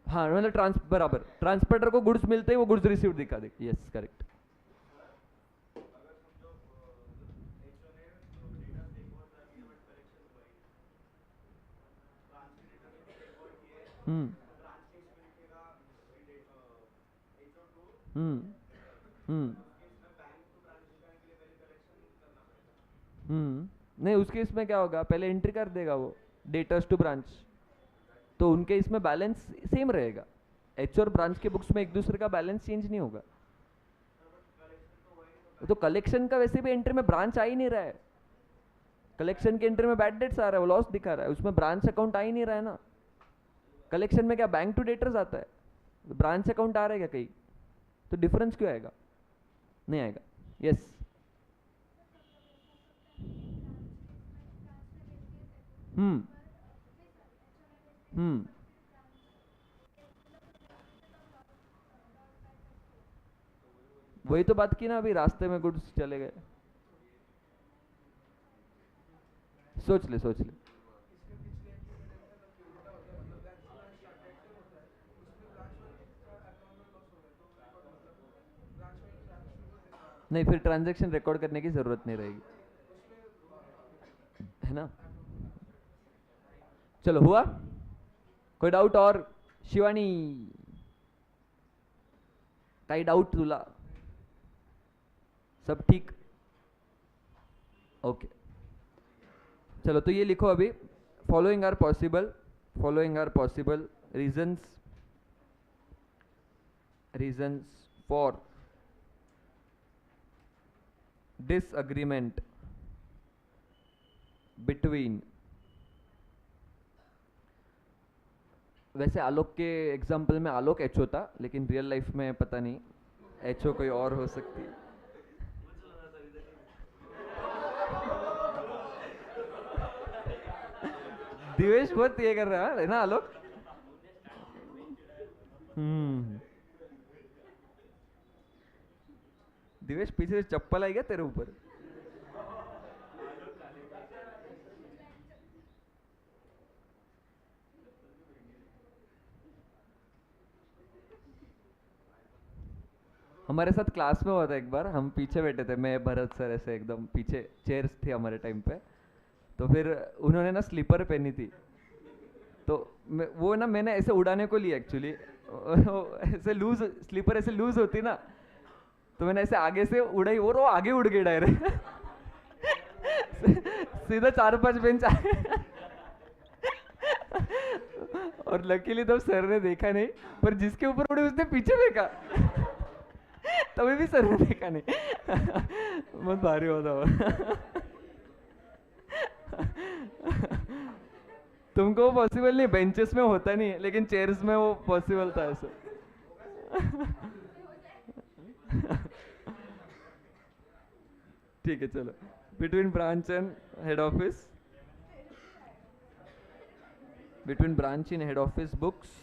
हाँ मतलब बराबर, ट्रांसपोर्टर को गुड्स मिलते ही वो गुड्स रिसीव दिखा दे। Yes correct. हम्म हम्म हम्म नहीं, उसके इसमें क्या होगा, पहले एंट्री कर देगा वो डेटर्स टू ब्रांच, तो उनके इसमें बैलेंस सेम रहेगा। एच और ब्रांच के बुक्स में एक दूसरे का बैलेंस चेंज नहीं होगा। तो कलेक्शन का वैसे भी एंट्री में ब्रांच आ ही नहीं रहा है, कलेक्शन के एंट्री में बैड डेट्स आ रहा है, वो लॉस दिखा रहा है, उसमें ब्रांच अकाउंट आ ही नहीं रहा है ना। कलेक्शन में क्या बैंक टू डेटर्स आता है, ब्रांच अकाउंट आ रहा है क्या कहीं? तो डिफरेंस क्यों आएगा? नहीं आएगा। यस हम्म हम्म वही तो बात की ना अभी, रास्ते में गुड्स चले गए। सोच ले सोच ले। नहीं, फिर ट्रांजैक्शन रिकॉर्ड करने की जरूरत नहीं रहेगी, है ना। चलो हुआ, कोई डाउट और? शिवानी, काही डाउट तुला? सब ठीक? ओके चलो, तो ये लिखो अभी, following are possible reasons for disagreement between. वैसे आलोक के एग्जाम्पल में आलोक एचओ था, लेकिन रियल लाइफ में पता नहीं एचओ कोई और हो सकती है। दिवेश बहुत ये कर रहा है ना आलोक। दिवेश पीछे से चप्पल आई क्या तेरे ऊपर? हमारे साथ क्लास में हुआ था एक बार, हम पीछे बैठे थे, मैं भरत सर ऐसे एकदम पीछे, चेयर्स थी हमारे टाइम पे। तो फिर उन्होंने ना स्लीपर पहनी थी, तो वो ना मैंने ऐसे उड़ाने को लिया एक्चुअली, ऐसे लूज स्लीपर ऐसे लूज होती ना, तो मैंने ऐसे आगे से उड़ाई और वो आगे उड़ गई डायरेक्ट। सीधा 4-5 बेंच आए। और लकीली तब सर ने देखा नहीं, पर जिसके ऊपर उड़े उसने पीछे फेंका। तभी भी सर ने देखा नहीं। बहुत भारी होता वो। तुमको वो पॉसिबल नहीं, बेंचेस में होता नहीं है, लेकिन चेयर्स में वो पॉसिबल था ऐसा। ठीक है चलो, between branch and head office, between branch in head office books,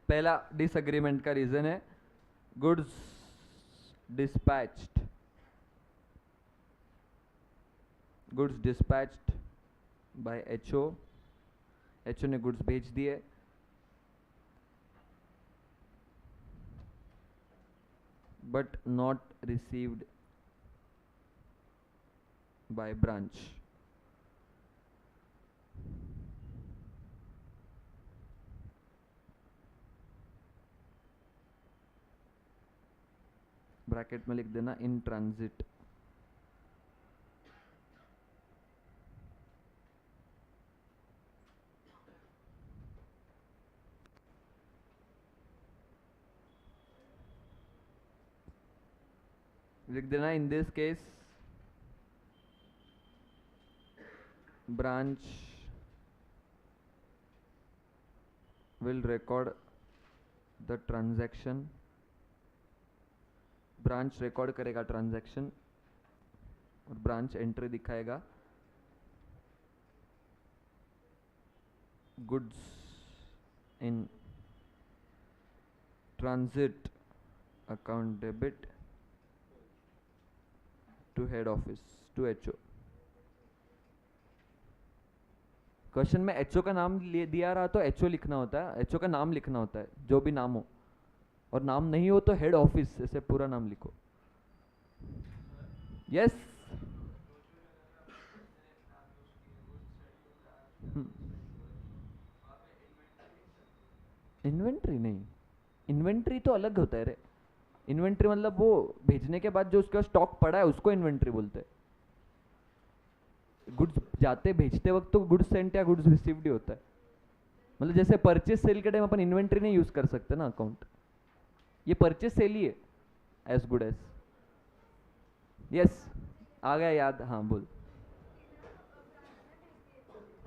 पहला डिसएग्रीमेंट का रीजन है goods dispatched, goods dispatched by HO, HO ने गुड्स भेज दिए, but not received by branch. Bracket में लिख देना इन ट्रांजिट। लिख देना in this case branch will record the transaction, branch record करेगा ट्रांजैक्शन और ब्रांच एंट्री दिखाएगा goods in transit account debit to head office to HO. Question में एचओ का नाम दिया रहा तो एचओ लिखना होता है, एचओ का नाम लिखना होता है, जो भी नाम हो, और नाम नहीं हो तो हेड ऑफिस ऐसे पूरा नाम लिखो। यस इन्वेंट्री नहीं, इन्वेंट्री तो अलग होता है रे। इन्वेंट्री मतलब वो भेजने के बाद जो उसका स्टॉक पड़ा है उसको इन्वेंट्री बोलते हैं। गुड्स जाते भेजते वक्त तो गुड्स सेंट या गुड्स रिसीव्ड ही होता है। मतलब जैसे परचेज सेल के टाइम अपन इन्वेंट्री नहीं यूज कर सकते ना अकाउंट, ये परचेज सेल ही है एज गुड एज। यस आ गया याद, हाँ बोल।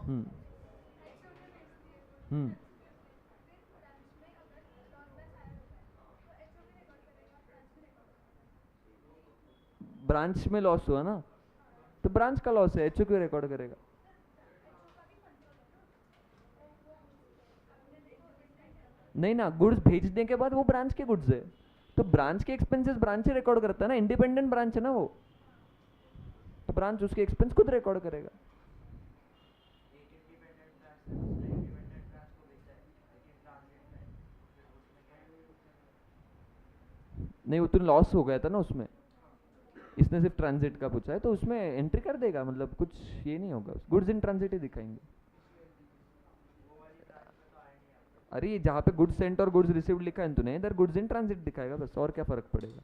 हम्म हम्म ब्रांच में लॉस हुआ ना, तो ब्रांच का लॉस है, एचओ क्यों रिकॉर्ड करेगा? नहीं ना, गुड्स भेजने के बाद वो ब्रांच के गुड्स है, तो ब्रांच के एक्सपेंसेस ब्रांच ही रिकॉर्ड करता है ना, इंडिपेंडेंट ब्रांच है ना वो, तो ब्रांच उसके एक्सपेंस खुद रिकॉर्ड करेगा। नहीं वो तो लॉस हो गया था ना उसमें, इसने सिर्फ ट्रांजिट का पूछा है तो उसमें एंट्री कर देगा, मतलब कुछ ये नहीं होगा, गुड्स इन ट्रांजिट ही दिखाएंगे। अरे जहाँ पे गुड्स सेंट और गुड्स रिसीव्ड लिखा है तूने, इधर गुड्स इन ट्रांजिट दिखाएगा बस, और क्या फर्क पड़ेगा।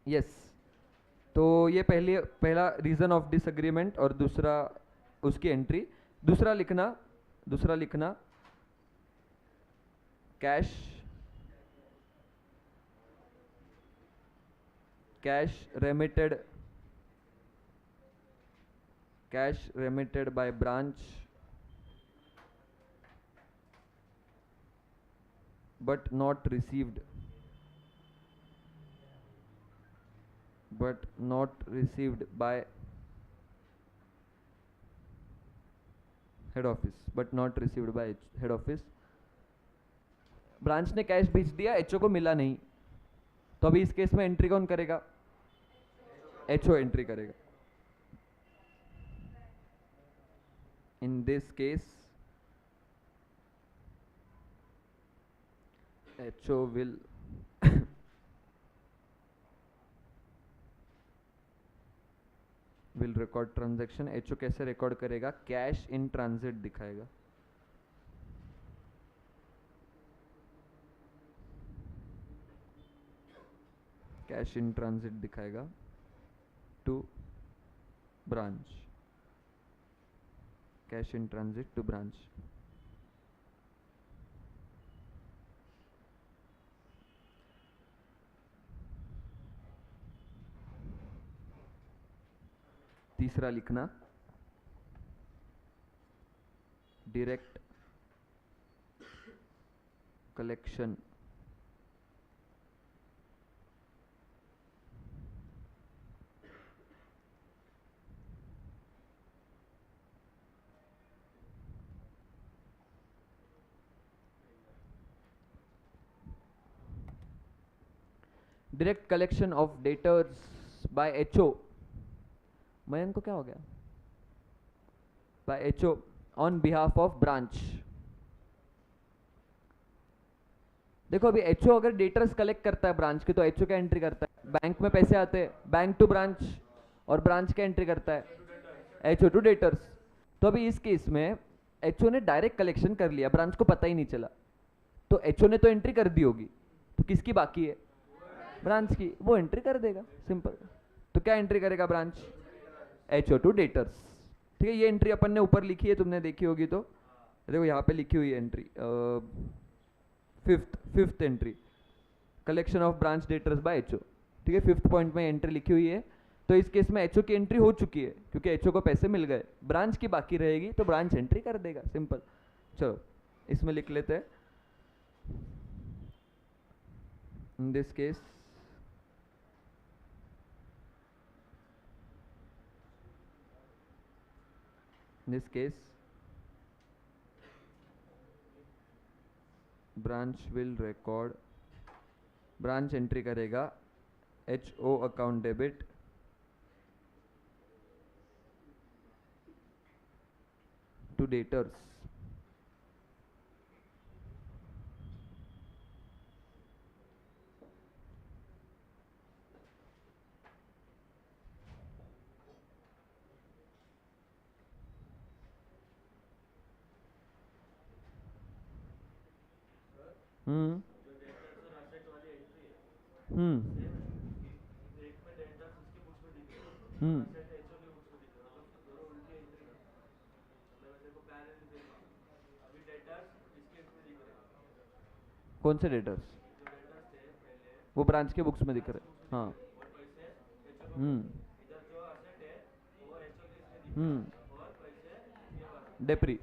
यस तो ये पहला रीजन ऑफ डिसएग्रीमेंट और दूसरा उसकी एंट्री। दूसरा लिखना cash remitted by branch but not received by head office. Branch ने कैश भेज दिया, एचओ को मिला नहीं, तो अभी इस केस में एंट्री कौन करेगा? एचओ एंट्री करेगा। In this case HO will record transaction. HO कैसे रिकॉर्ड करेगा? कैश इन ट्रांजिट दिखाएगा। कैश इन ट्रांजिट दिखाएगा to branch, cash in transit to branch. तीसरा लिखना direct collection direct collection of debtors by HO. Mayank को क्या हो गया? By HO on behalf of branch. देखो अभी एचओ अगर डेटर्स कलेक्ट करता है ब्रांच के तो एचओ क्या एंट्री करता है? बैंक में पैसे आते हैं बैंक टू ब्रांच, और ब्रांच क्या एंट्री करता है? HO to debtors. तो अभी इस केस में एचओ ने डायरेक्ट कलेक्शन कर लिया, ब्रांच को पता ही नहीं चला, तो एचओ ने तो एंट्री कर दी होगी, तो किसकी बाकी है? ब्रांच की, वो एंट्री कर देगा, सिंपल। तो क्या एंट्री करेगा ब्रांच? HO to debtors. ठीक है, ये एंट्री अपन ने ऊपर लिखी है, तुमने देखी होगी। तो देखो यहाँ पे लिखी हुई है entry, fifth entry, collection of branch debtors by HO. ठीक है, फिफ्थ पॉइंट में एंट्री लिखी हुई है। तो इस केस में एचओ की एंट्री हो चुकी है क्योंकि एचओ को पैसे मिल गए, ब्रांच की बाकी रहेगी तो ब्रांच एंट्री कर देगा, सिंपल। चलो इसमें लिख लेते हैं, in this case branch will record, branch entry करेगा HO account debit to debtors. Hmm hmm hmm कौन से डेटर्स? वो ब्रांच के बुक्स में दिख रहे। हाँ। हम्म डेप्री।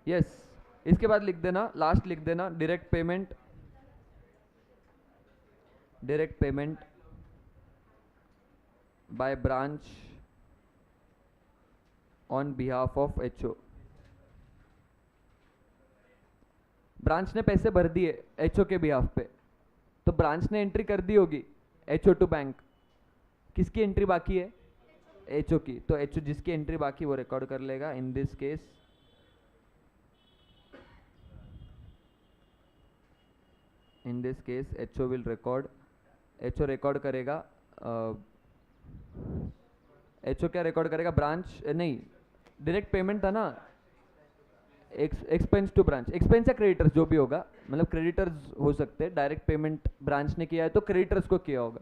यस, इसके बाद लिख देना, लास्ट लिख देना direct payment, direct payment by branch on behalf of HO. Branch ने पैसे भर दिए एचओ के बिहाफ पे, तो ब्रांच ने एंट्री कर दी होगी एचओ टू बैंक। किसकी एंट्री बाकी है? एचओ की। तो एचओ जिसकी एंट्री बाकी वो रिकॉर्ड कर लेगा। इन this case HO will record, HO record करेगा, एचओ क्या रिकॉर्ड करेगा? ब्रांच नहीं, डायरेक्ट पेमेंट था ना, एक्सपेंस टू ब्रांच, एक्सपेंस या क्रेडिटर्स जो भी होगा, मतलब क्रेडिटर्स हो सकते हैं, डायरेक्ट पेमेंट ब्रांच ने किया है तो क्रेडिटर्स को किया होगा।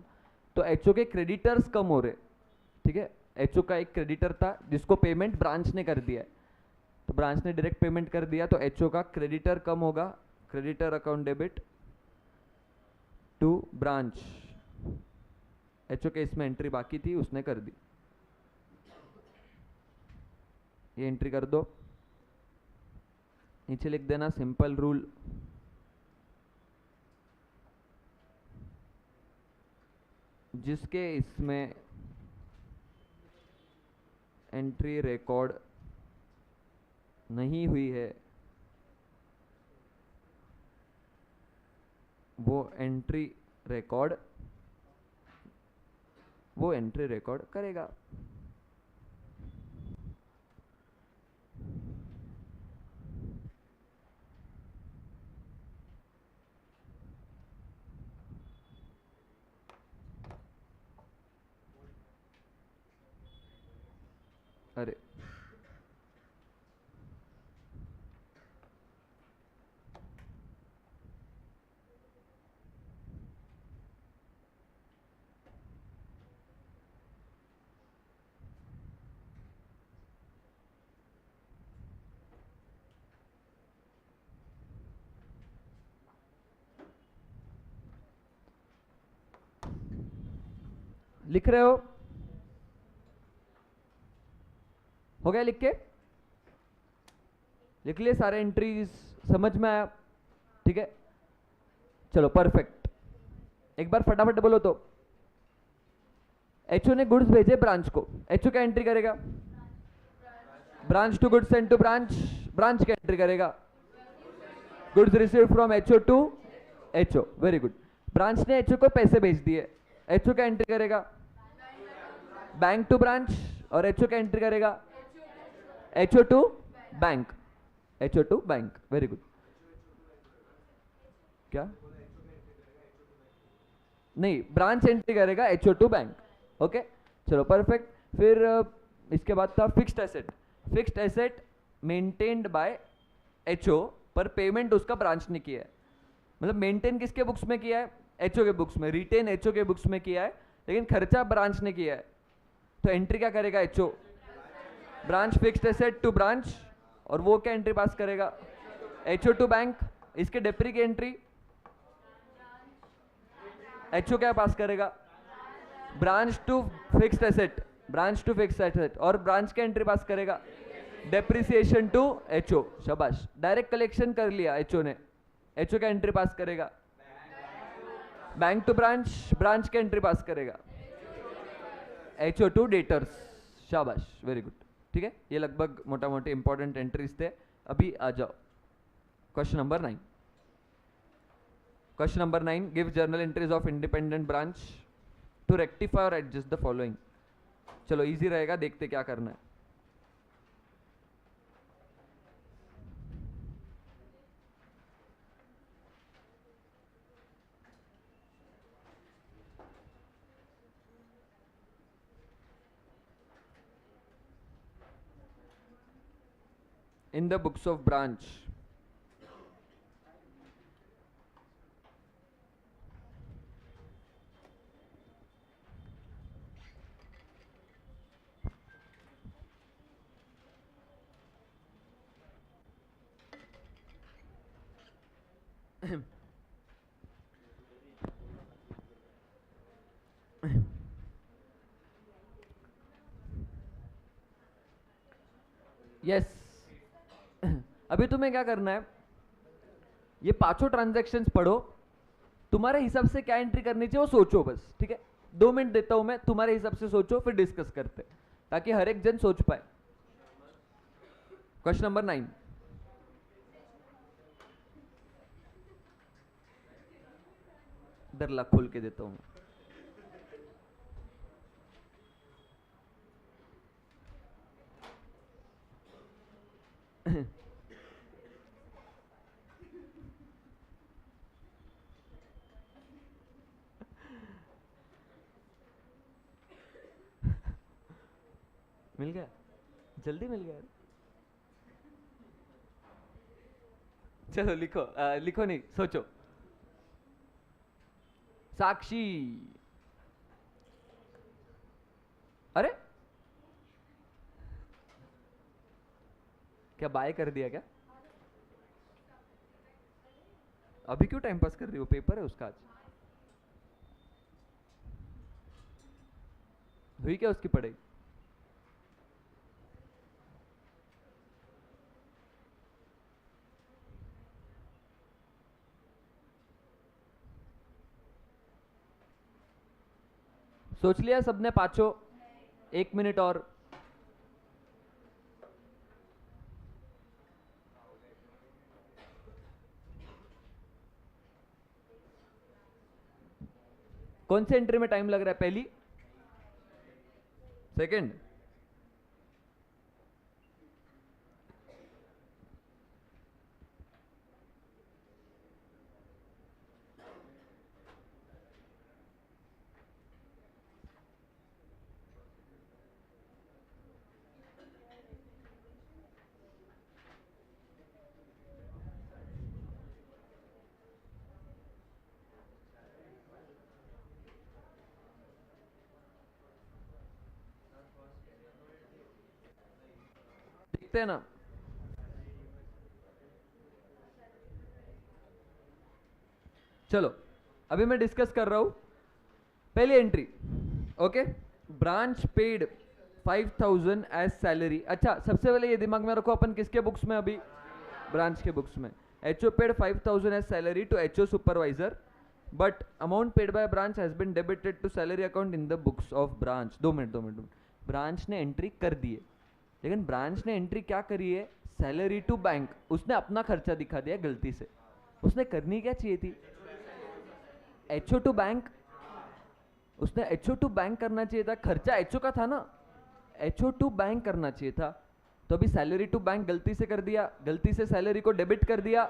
तो एचओ के क्रेडिटर्स कम हो रहे। ठीक है, एचओ का एक क्रेडिटर था जिसको पेमेंट ब्रांच ने कर दिया है, तो ब्रांच ने डायरेक्ट पेमेंट कर दिया तो एचओ का क्रेडिटर कम होगा, creditor account debit to branch. HO के इसमें एंट्री बाकी थी, उसने कर दी, ये एंट्री कर दो। नीचे लिख देना सिंपल रूल, जिसके इसमें एंट्री रिकॉर्ड नहीं हुई है वो एंट्री रिकॉर्ड करेगा। अरे लिख रहे हो गया लिख के? लिख लिए सारे एंट्रीज? समझ में आया? ठीक है, चलो परफेक्ट। एक बार फटाफट बोलो तो। एचओ ने गुड्स भेजे ब्रांच को, एचओ क्या एंट्री करेगा? Branch to goods send to branch, branch क्या एंट्री करेगा? Goods receive from HO to HO. Very good. Branch ने एचओ को पैसे भेज दिए, एचओ क्या एंट्री करेगा? बैंक टू ब्रांच, और एचओ क्या एंट्री करेगा? HO to bank, HO to bank. Very good. क्या? नहीं, ब्रांच एंट्री करेगा एचओ टू बैंक। ओके, चलो परफेक्ट। फिर इसके बाद था fixed asset. Fixed asset maintained bye HO, पर पेमेंट उसका ब्रांच ने किया है। मतलब मेंटेन किसके बुक्स में किया है? एचओ के बुक्स में। रिटेन एचओ के बुक्स में किया है, लेकिन खर्चा ब्रांच ने किया है। तो एंट्री क्या करेगा HO? Branch fixed asset to branch, और वो क्या एंट्री पास करेगा? HO to bank. इसके डेप्री की एंट्री एचओ क्या पास करेगा? Branch to fixed asset, branch to fixed asset, और ब्रांच का एंट्री पास करेगा डेप्रिसिएशन टू एचओ। शाबाश, डायरेक्ट कलेक्शन कर लिया एचओ ने। एचओ का एंट्री पास करेगा बैंक टू ब्रांच, ब्रांच का एंट्री पास करेगा एचओ टू डेटर्स। शाबाश, वेरी गुड। ठीक है, ये लगभग मोटा मोटी इंपॉर्टेंट एंट्रीज थे। अभी आ जाओ question number 9। Question number 9, give journal entries of independent branch to rectify और एडजस्ट द फॉलोइंग। चलो इजी रहेगा, देखते क्या करना है। In the books of branch, yes अभी तुम्हें क्या करना है, ये पांचों ट्रांजैक्शंस पढ़ो, तुम्हारे हिसाब से क्या एंट्री करनी चाहिए वो सोचो बस। ठीक है, 2 मिनट देता हूं मैं, तुम्हारे हिसाब से सोचो, फिर डिस्कस करते, ताकि हर एक जन सोच पाए। क्वेश्चन नंबर 9, इधर ला खोल के देता हूं। मिल गया? जल्दी मिल गया। चलो लिखो, लिखो नहीं, सोचो। साक्षी, अरे क्या बाय कर दिया क्या? अभी क्यों टाइम पास कर रही हो? पेपर है उसका आज। हुई क्या उसकी पढ़ाई? सोच लिया सबने पांचों? 1 मिनट और। कौन से एंट्री में टाइम लग रहा है? पहली, सेकंड? दिखते हैं ना? चलो अभी मैं डिस्कस कर रहा हूं। पहली entry, okay, branch paid 5000 as salary. अच्छा, सबसे पहले ये दिमाग में रखो, अपन किसके बुक्स में अभी, ब्रांच के बुक्स में। HO paid 5000 as salary to HO supervisor, but amount paid by branch has been debited to salary account in the books of branch. 2 minute. Branch ने एंट्री कर दी है, लेकिन ब्रांच ने एंट्री क्या करी है, सैलरी टू बैंक। उसने अपना खर्चा दिखा दिया गलती से। उसने करनी क्या चाहिए थी, एचओ टू बैंक। उसने एचओ टू बैंक करना चाहिए था, खर्चा एचओ का था ना, एचओ टू बैंक करना चाहिए था। तो अभी सैलरी टू बैंक गलती से कर दिया, गलती से सैलरी को डेबिट कर दिया,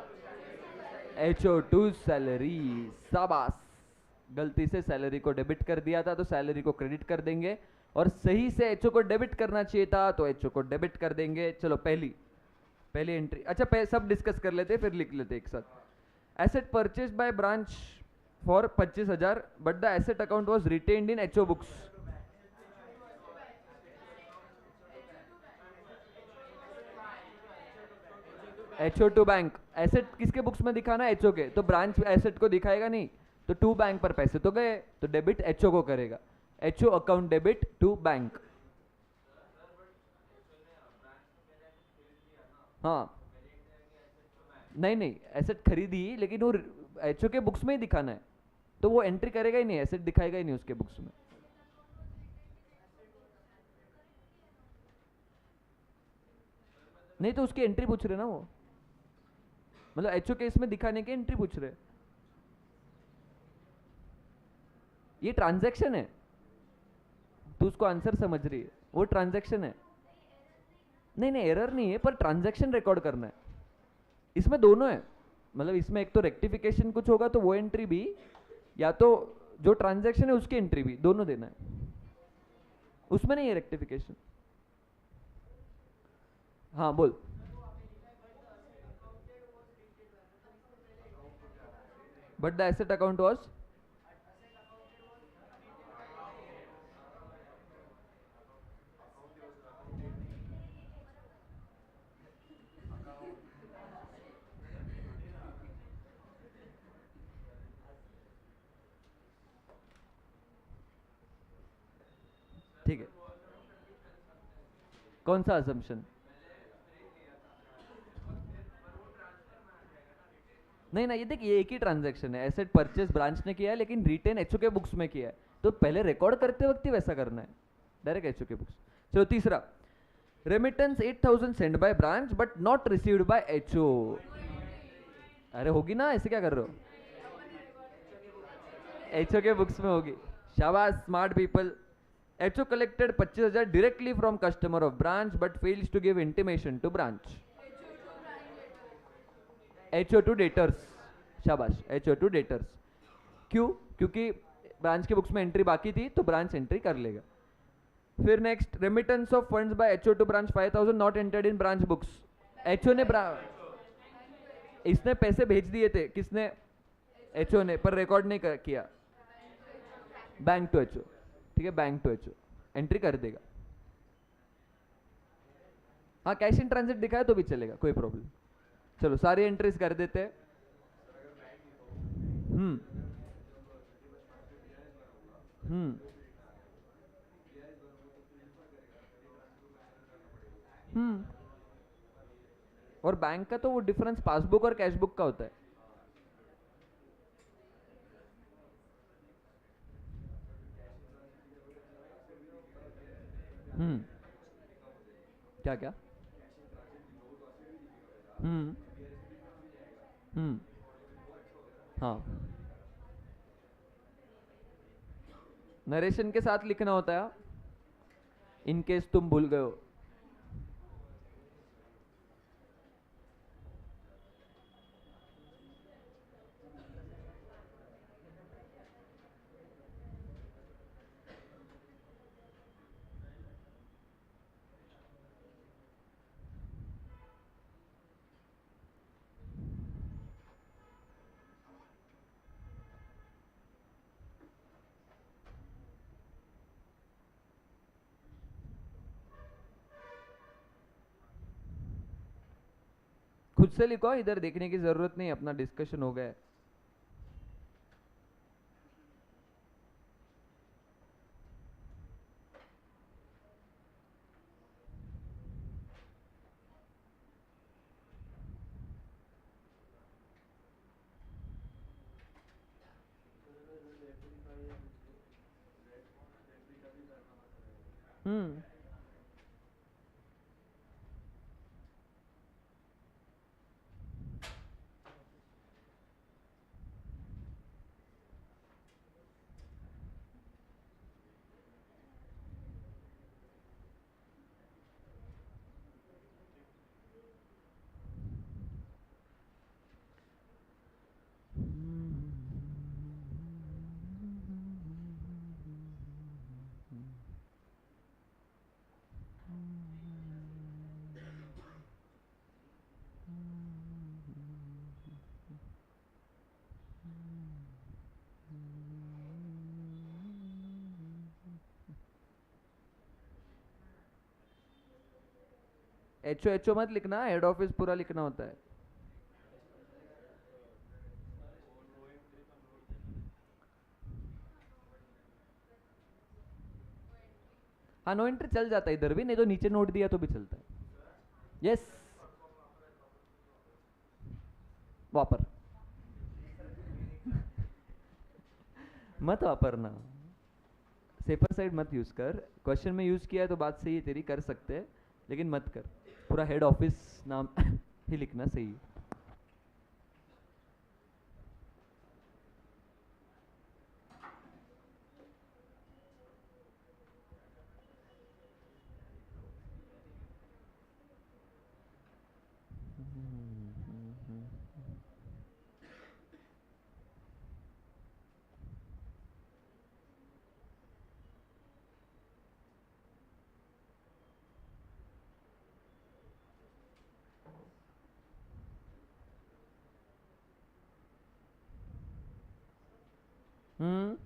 एचओ टू सैलरी। शाबाश, गलती से सैलरी को डेबिट कर दिया था तो सैलरी को क्रेडिट कर देंगे, और सही से एचओ को डेबिट करना चाहिए था तो एचओ को डेबिट कर देंगे। चलो पहली एंट्री। अच्छा, सब डिस्कस कर लेते फिर लिख लेते एक साथ। Asset purchase by branch for 25,000, but the asset account was retained in HO books. HO to bank, asset किसके बुक्स में दिखाना है, एचओ के, तो ब्रांच एसेट को दिखाएगा नहीं, तो टू बैंक पर पैसे तो गए, तो डेबिट एचओ को करेगा, HO account debit to bank. हाँ, नहीं, एसेट खरीदी लेकिन वो एचओ के बुक्स में ही दिखाना है, तो वो एंट्री करेगा ही नहीं, एसेट दिखाएगा ही नहीं उसके बुक्स में। नहीं तो उसकी एंट्री पूछ रहे ना वो, मतलब एचओ के इसमें दिखाने की एंट्री पूछ रहे। ये ट्रांजैक्शन है, तू उसको आंसर समझ रही है, वो ट्रांजैक्शन है। नहीं, एरर नहीं है, पर ट्रांजैक्शन रिकॉर्ड करना है। इसमें दोनों है, मतलब इसमें एक तो रेक्टिफिकेशन कुछ होगा तो वो एंट्री भी, या तो जो ट्रांजैक्शन है उसकी एंट्री भी, दोनों देना है। उसमें नहीं है रेक्टिफिकेशन। हाँ बोल। But the asset account was, ठीक है। कौन सा असम्पशन? नहीं ना, ये देख, ये एक ही ट्रांजैक्शन है, एसेट परचेस ब्रांच ने किया है लेकिन रिटेन एचओ के बुक्स में किया है, तो पहले रिकॉर्ड करते वक्त ही वैसा करना है, डायरेक्ट एचओ के बुक्स। चलो तीसरा, remittance 8,000 send by branch but not received by HO. अरे होगी ना, ऐसे क्या कर रहे हो, एचओ के बुक्स में होगी। शाबाश, smart people. HO collected 25,000 directly from customer of branch but fails to give intimation to branch. HO to debtors. शाबाश, एचओ टू डेटर्स। क्यों? क्योंकि ब्रांच के बुक्स में एंट्री बाकी थी तो ब्रांच एंट्री कर लेगा। फिर next, remittance of funds by HO to branch 5,000 not entered in branch books. HO ने इसने पैसे भेज दिए थे, किसने, एचओ ने, पर रिकॉर्ड नहीं किया। बैंक टू एचओ, ठीक है, बैंक टू एचओ एंट्री कर देगा। हाँ, कैश इन ट्रांजिट दिखाया तो भी चलेगा, कोई प्रॉब्लम। चलो सारी एंट्रीज कर देते हैं। हम्म हम्म हम्म और बैंक का तो वो डिफरेंस पासबुक और कैशबुक का होता है। हम्म क्या क्या? हम्म हम्म हाँ, नरेशन के साथ लिखना होता है, इन केस तुम भूल गए हो। खुद से लिखो, इधर देखने की जरूरत नहीं, अपना डिस्कशन हो गया। हम्म। एचओ एचओ मत लिखना, हेड ऑफिस पूरा लिखना होता है। हाँ, नो एंट्री चल जाता है इधर भी, नहीं तो नीचे नोट दिया तो भी चलता है। यस, वापर। मत वापरना, सेफर साइड मत यूज कर। क्वेश्चन में यूज किया है तो बात सही है तेरी, कर सकते हैं, लेकिन मत कर। पूरा हेड ऑफिस नाम ही लिखना सही है। हम्म।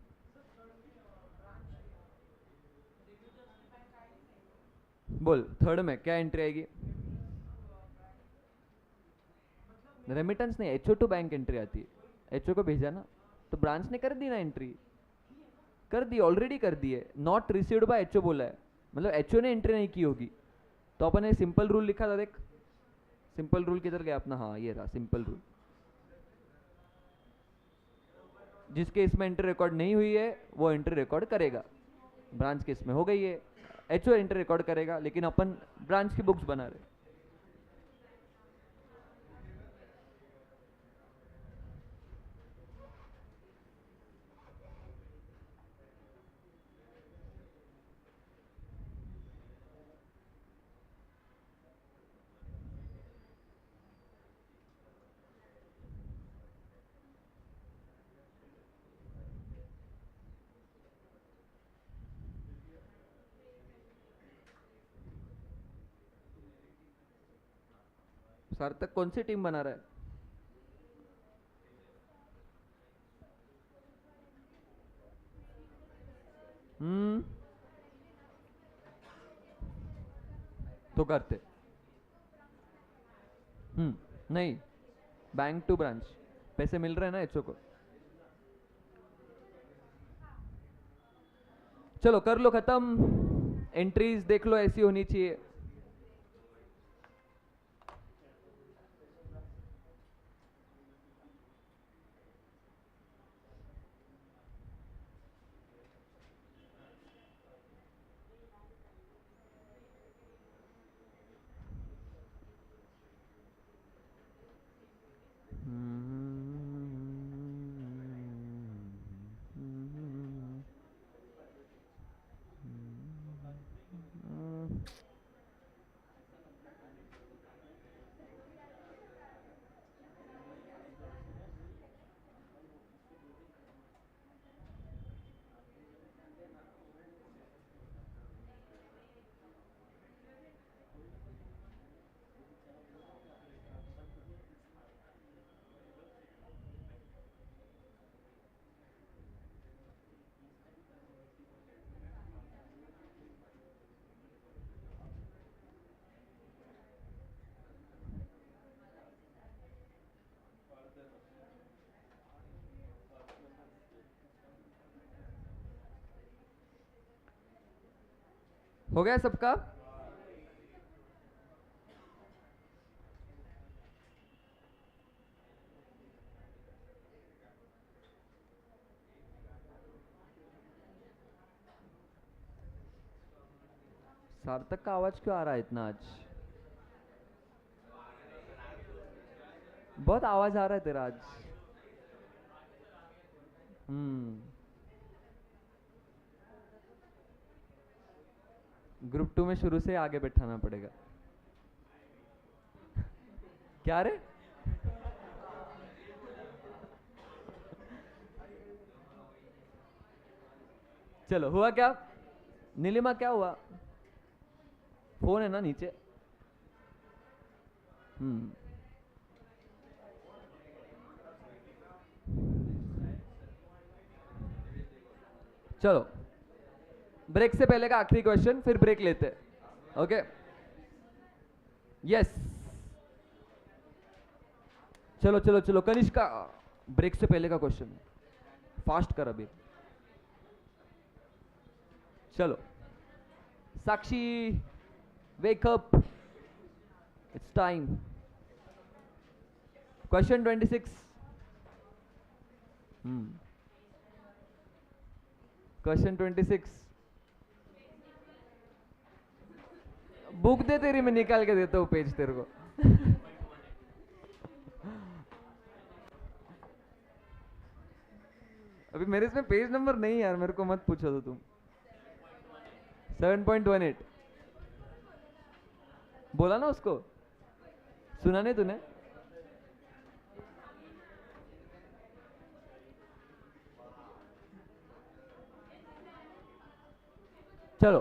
बोल, थर्ड में क्या एंट्री आएगी? रेमिटेंस नहीं, एचओ टू बैंक एंट्री आती है। एचओ को भेजा ना, तो ब्रांच ने कर दी ना एंट्री, कर दी, ऑलरेडी कर दी है। नॉट रिसीव्ड बाय एचओ बोला है, मतलब एचओ ने एंट्री नहीं की होगी। तो अपन ने सिंपल रूल लिखा था, देख सिंपल रूल किधर गया अपना, हाँ ये रहा सिंपल रूल। जिसके इसमें एंट्री रिकॉर्ड नहीं हुई है वो एंट्री रिकॉर्ड करेगा। ब्रांच के इसमें हो गई है, एचओ एंट्री रिकॉर्ड करेगा, लेकिन अपन ब्रांच की बुक्स बना रहे। सार्थक कौन सी टीम बना रहा है? हम्म। तो करते। नहीं, बैंक टू ब्रांच, पैसे मिल रहे हैं ना एचओ को। चलो कर लो खत्म, एंट्रीज देख लो ऐसी होनी चाहिए। हो गया सबका? सार्थक का आवाज क्यों आ रहा है इतना आज? बहुत आवाज आ रहा है तेरा आज। ग्रुप 2 में शुरू से आगे बैठाना पड़ेगा। क्या रे? चलो, हुआ क्या? नीलिमा क्या हुआ? फोन है ना नीचे? चलो, ब्रेक से पहले का आखिरी क्वेश्चन, फिर ब्रेक लेते हैं। ओके, यस, चलो चलो चलो कनिष्का, ब्रेक से पहले का क्वेश्चन, फास्ट कर अभी। चलो Sakshi, wake up, it's time. Question 26। Question 26। Book दे तेरी, मैं निकाल के देता हूँ पेज तेरे को। अभी मेरे इसमें पेज नंबर नहीं यार, मेरे को मत पूछो तो तुम। 7.18 बोला ना उसको, सुना नहीं तूने? चलो,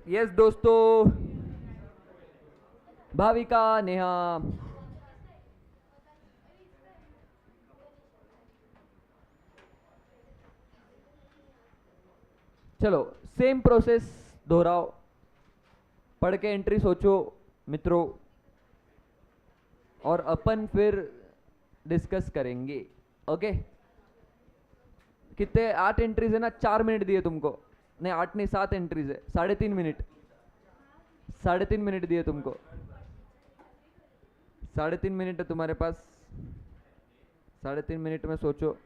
यस दोस्तों, भाविका, नेहा, चलो सेम प्रोसेस दोहराओ, पढ़ के एंट्री सोचो मित्रों, और अपन फिर डिस्कस करेंगे। ओके, कितने? 8 एंट्रीज है ना, 4 मिनट दिए तुमको। नहीं 8 नहीं, 7 एंट्रीज है, 3.5 मिनट, 3.5 मिनट दिए तुमको, 3.5 मिनट है तुम्हारे पास। 3.5 मिनट में सोचो।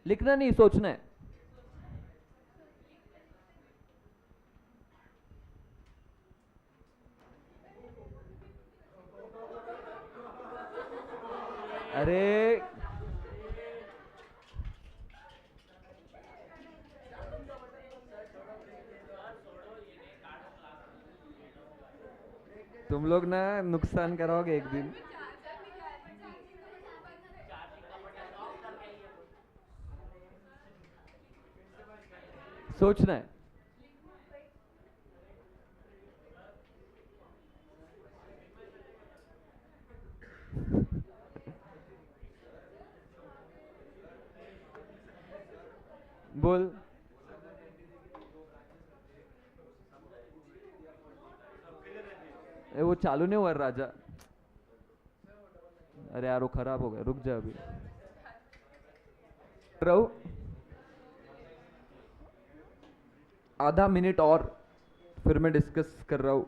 लिखना नहीं, सोचना है। अरे तुम लोग ना नुकसान कराओगे एक दिन। सोचना है। बोल। वो चालू नहीं हुआ राजा। अरे यार वो खराब हो गया, रुक जा अभी। रहो आधा मिनट और, फिर मैं डिस्कस कर रहा हूं।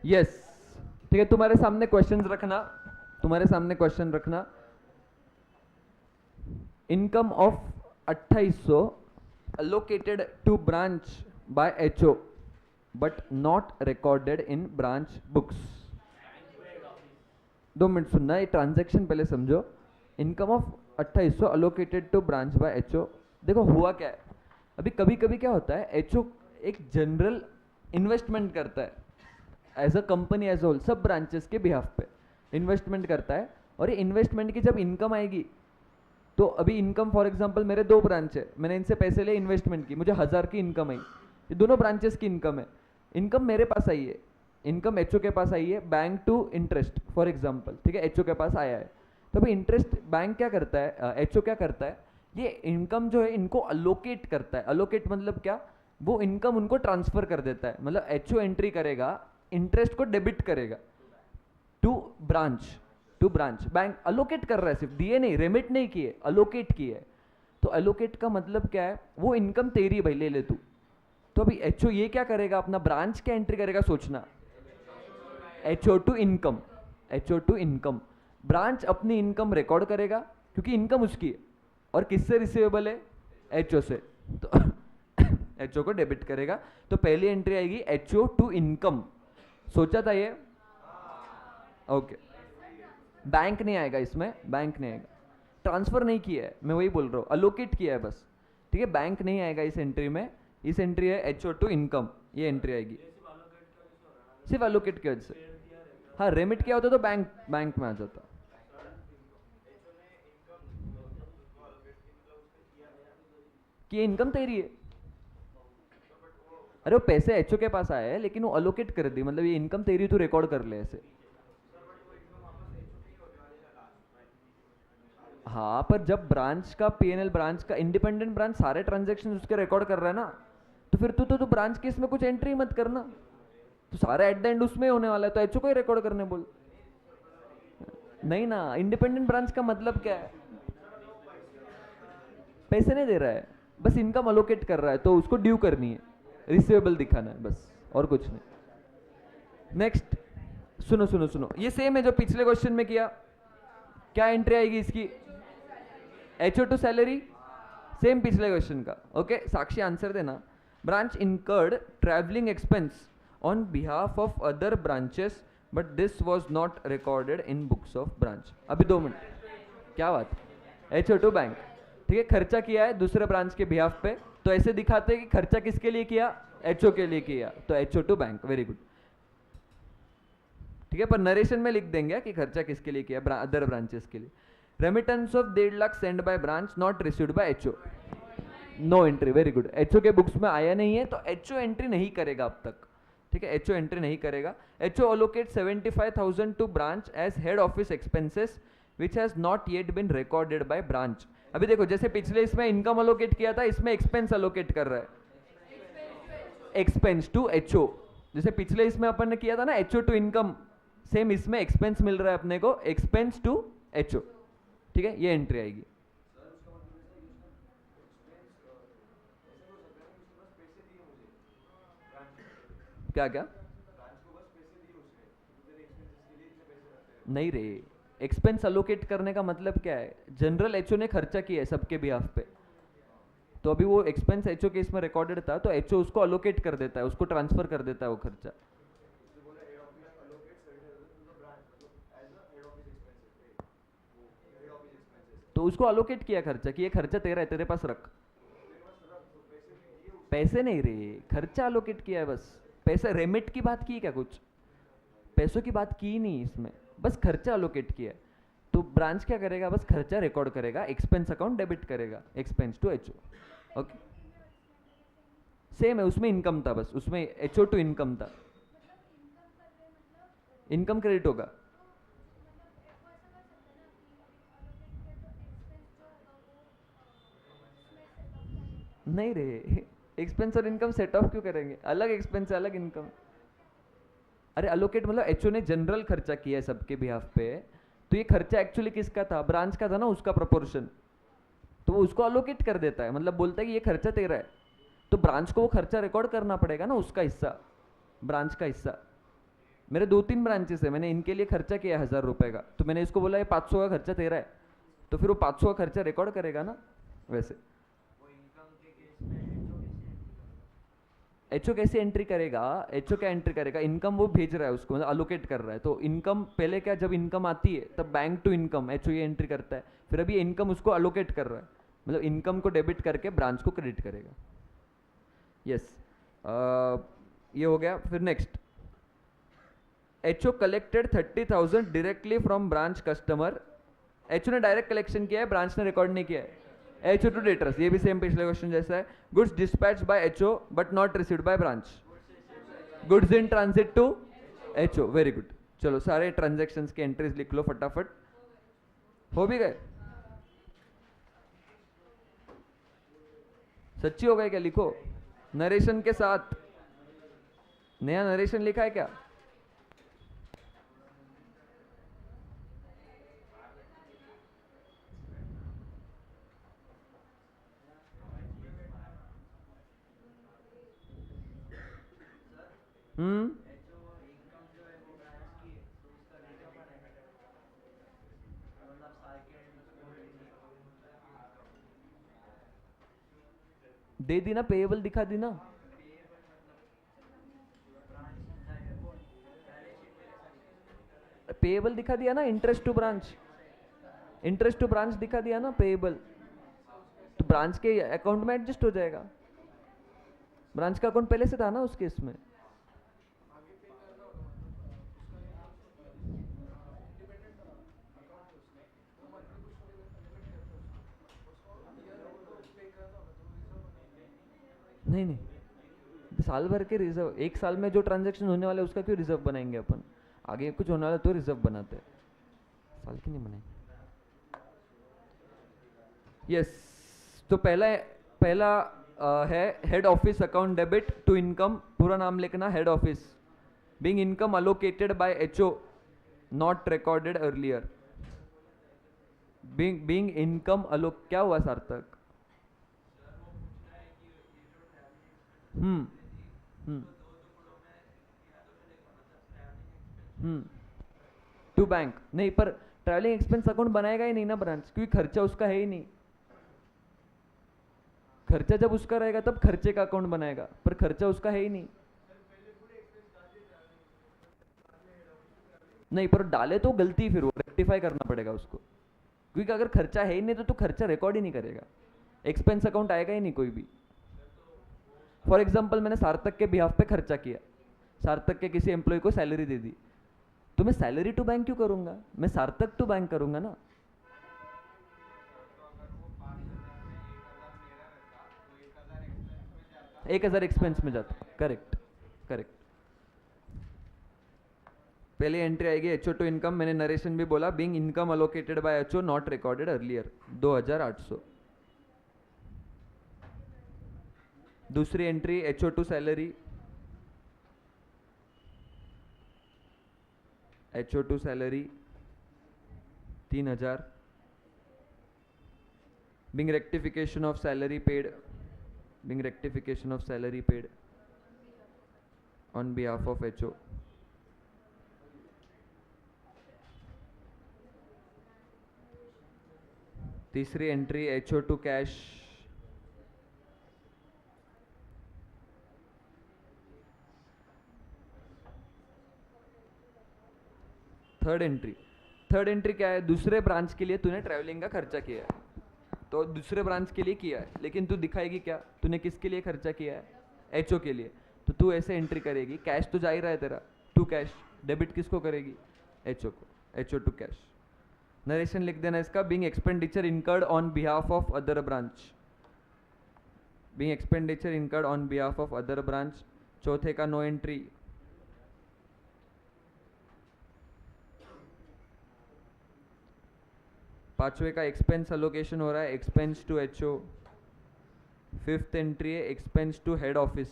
यस, ठीक है, तुम्हारे सामने क्वेश्चंस रखना, तुम्हारे सामने क्वेश्चन रखना। Income of 2800 allocated to branch by HO but not recorded in branch books। 2 minute सुनना, ये ट्रांजैक्शन पहले समझो। Income of 2800 allocated to branch by HO। देखो हुआ क्या है, अभी कभी कभी क्या होता है, HO एक जनरल इन्वेस्टमेंट करता है as a company as whole, सब ब्रांचेस के बिहाफ पे इन्वेस्टमेंट करता है, और ये इन्वेस्टमेंट की जब इनकम आएगी, तो अभी इनकम फॉर एग्जांपल मेरे 2 ब्रांच है, मैंने इनसे पैसे लिए, इन्वेस्टमेंट की, मुझे 1000 की इनकम आई, ये दोनों ब्रांचेस की इनकम है। इनकम मेरे पास आई है, इनकम एचओ के पास आई है, bank to interest for example, ठीक है, एचओ के पास आया है। तो अभी इंटरेस्ट बैंक क्या करता है, एचओ क्या करता है, ये इनकम जो है इनको अलोकेट करता है। अलोकेट मतलब क्या, वो इनकम उनको ट्रांसफर कर देता है, मतलब एचओ एंट्री करेगा, इंटरेस्ट को डेबिट करेगा टू ब्रांच। बैंक अलोकेट कर रहा है, सिर्फ दिए नहीं, रेमिट नहीं किए, अलोकेट किए। तो अलोकेट का मतलब क्या है, वो इनकम तेरी भाई, ले ले तू। तो अभी एचओ ये क्या करेगा, अपना ब्रांच क्या एंट्री करेगा, सोचना, एचओ टू इनकम। ब्रांच अपनी इनकम रिकॉर्ड करेगा क्योंकि इनकम उसकी है, और किससे रिसीवेबल है, एचओ से, तो एचओ को डेबिट करेगा। तो पहली एंट्री आएगी एचओ टू इनकम। सोचा था ये? ओके। बैंक नहीं आएगा इसमें, बैंक नहीं आएगा, ट्रांसफर नहीं किया है, मैं वही बोल रहा हूँ, अलोकेट किया है बस, ठीक है। बैंक नहीं आएगा इस एंट्री में, इस एंट्री है एचओ टू इनकम, ये एंट्री आएगी सिर्फ अलोकेट की वजह से। हाँ, रेमिट किया होता तो बैंक में आ जाता। कि ये इनकम तेरी है, अरे वो पैसे एचओ के पास आए हैं लेकिन वो अलोकेट कर दी, मतलब ये इनकम तेरी, तो रिकॉर्ड कर ले ऐसे। हाँ, पर जब ब्रांच का पीएनएल, ब्रांच का इंडिपेंडेंट ब्रांच सारे ट्रांजैक्शन उसके रिकॉर्ड कर रहा है ना, तो फिर तू ब्रांच के इसमें कुछ एंट्री मत करना, तो सारा एट द एंड उसमें होने वाला है, तो एचओ को ही रिकॉर्ड करने बोल। नहीं ना, इंडिपेंडेंट ब्रांच का मतलब क्या है, पैसे नहीं दे रहा है, बस इनकम अलोकेट कर रहा है, तो उसको ड्यू करनी है, रिसीवेबल दिखाना है बस, और कुछ नहीं। नेक्स्ट, सुनो, ये सेम है जो पिछले क्वेश्चन में किया। क्या एंट्री आएगी इसकी, एचओ टू सैलरी, सेम पिछले क्वेश्चन का। ओके, साक्षी आंसर देना। Branch incurred travelling expense on behalf of other branches but this was not recorded in books of branch. अभी 2 मिनट, क्या बात, एचओ टू बैंक, ठीक है, खर्चा किया है दूसरे ब्रांच के बिहाफ पे, तो ऐसे दिखाते हैं कि खर्चा किसके लिए किया, एचओ के लिए किया, तो HO to bank, very good, ठीक है। पर नरेशन में लिख देंगे कि खर्चा किसके लिए किया, अदर ब्रांचेस के लिए। Remittance of 1.5 lakh send by branch not received by HO, no entry, very good. HO के बुक्स में आया नहीं है तो एचओ एंट्री नहीं करेगा अब तक, ठीक है, एचओ एंट्री नहीं करेगा। HO allocate 75,000 to branch as head office expenses which has not yet been recorded by branch. अभी देखो, जैसे पिछले इसमें इनकम अलोकेट किया था, इसमें एक्सपेंस अलोकेट कर रहा है, एक्सपेंस टू एचओ। जैसे पिछले इसमें अपन ने किया था ना एचओ टू इनकम, सेम इसमें एक्सपेंस मिल रहा है अपने को, एक्सपेंस टू एचओ, ठीक है, ये एंट्री आएगी। क्या क्या नहीं रे, एक्सपेंस अलोकेट करने का मतलब क्या है, जनरल एचओ ने खर्चा किया है सबके बिहाफ पे, तो अभी वो एक्सपेंस एचओ के इसमें रिकॉर्डेड था, तो एचओ उसको अलोकेट कर देता है, उसको ट्रांसफर कर देता है वो खर्चा। तो उसको अलोकेट किया खर्चा, कि ये खर्चा तेरा है, तेरे पास रख। पैसे नहीं रे, खर्चा अलोकेट किया है बस, पैसे रेमिट की बात की क्या, कुछ पैसों की बात की नहीं इसमें, बस खर्चा अलोकेट किया है। तो ब्रांच क्या करेगा, बस खर्चा रिकॉर्ड करेगा, एक्सपेंस अकाउंट डेबिट करेगा, expense to HO. Okay, same है, उसमें इनकम था, बस उसमें एचओ टू इनकम था, इनकम क्रेडिट होगा। नहीं रे, एक्सपेंस और इनकम सेट ऑफ क्यों करेंगे, अलग एक्सपेंस है अलग इनकम। अरे अलोकेट मतलब एचओ ने जनरल खर्चा किया है सबके बिहाफ पे, तो ये खर्चा एक्चुअली किसका था, ब्रांच का था ना, उसका प्रोपोर्शन, तो वो उसको अलोकेट कर देता है, मतलब बोलता है कि ये खर्चा तेरा है, तो ब्रांच को वो खर्चा रिकॉर्ड करना पड़ेगा ना, उसका हिस्सा, ब्रांच का हिस्सा। मेरे 2-3 ब्रांचेस है, मैंने इनके लिए खर्चा किया है 1000 रुपए का, तो मैंने इसको बोला ये 500 का खर्चा तेरा है, तो फिर वो 500 का खर्चा रिकॉर्ड करेगा ना। वैसे एचओ कैसे एंट्री करेगा, एचओ क्या एंट्री करेगा, इनकम वो भेज रहा है उसको, मतलब अलोकेट कर रहा है, तो इनकम पहले क्या, जब इनकम आती है तब बैंक टू इनकम एचओ ये एंट्री करता है, फिर अभी इनकम उसको अलोकेट कर रहा है, मतलब इनकम को डेबिट करके ब्रांच को क्रेडिट करेगा। यस, ये हो गया। फिर next, HO collected 30,000 directly from branch customer, HO ने डायरेक्ट कलेक्शन किया है, ब्रांच ने रिकॉर्ड नहीं किया है। एचओ टू डेटर्स, ये भी सेम पिछले क्वेश्चन जैसा है। Goods dispatch by HO but not received by branch, goods in transit to HO, very good. चलो सारे ट्रांजैक्शंस के एंट्रीज लिख लो फटाफट, हो भी गए, सच्ची हो गए क्या, लिखो। नरेशन के साथ। नया नरेशन लिखा है क्या? हम्म। दे दी ना, पेएबल दिखा दी ना। पेएबल दिखा दिया ना, interest to branch, interest to branch दिखा दिया ना, पेएबल तो ब्रांच के अकाउंट में एडजस्ट हो जाएगा। ब्रांच का अकाउंट पहले से था ना उस केस में। नहीं नहीं, साल भर के रिजर्व, एक साल में जो ट्रांजैक्शन होने वाला है उसका क्यों रिजर्व बनाएंगे अपन? आगे कुछ होने वाला तो रिजर्व बनाते हैं, साल की नहीं बनाएंगे। यस, तो पहला पहला है head office account debit to income, पूरा नाम लिखना, head office, being income allocated by HO not recorded earlier. Being income allo, क्या हुआ सार्थक? हम्म हम्म हम्म। टू बैंक नहीं, पर ट्रैवलिंग एक्सपेंस अकाउंट बनाएगा ही नहीं ना ब्रांच, क्योंकि खर्चा उसका है ही नहीं। खर्चा जब उसका रहेगा तब खर्चे का अकाउंट बनाएगा, पर खर्चा उसका है ही नहीं। नहीं, पर डाले तो गलती, फिर वो रेक्टिफाई करना पड़ेगा उसको, क्योंकि अगर खर्चा है ही नहीं तो खर्चा रिकॉर्ड ही नहीं करेगा, एक्सपेंस अकाउंट आएगा ही नहीं कोई भी। फॉर एग्जाम्पल मैंने सार्थक के बिहाफ पे खर्चा किया, सार्थक के किसी एम्प्लॉय को सैलरी दे दी, तो मैं सैलरी टू बैंक क्यों करूंगा, मैं सार्थक टू बैंक करूंगा ना। 1,000 एक्सपेंस में जाता, करेक्ट करेक्ट। पहले एंट्री आएगी एचओ टू इनकम, मैंने नरेशन भी बोला, being income allocated by HO not recorded earlier, 2,800। दूसरी entry HO to salary, HO to salary 3,000, being rectification of salary paid, being rectification of salary paid on behalf of HO. तीसरी एंट्री HO to cash, third entry क्या है, दूसरे ब्रांच के लिए तूने ट्रैवलिंग का खर्चा किया है, तो दूसरे ब्रांच के लिए किया है, लेकिन तू दिखाएगी क्या, तूने किसके लिए खर्चा किया है, एचओ के लिए, तो तू ऐसे एंट्री करेगी, कैश तो जा ही रहा है तेरा, टू कैश, डेबिट किसको करेगी, एचओ को, एचओ टू कैश। नरेशन लिख देना इसका, being expenditure incurred on behalf of other branch, being expenditure incurred on behalf of other branch. चौथे का नो एंट्री, पांचवे का एक्सपेंस अलोकेशन हो रहा है, expense to HO. Fifth entry है expense to head office,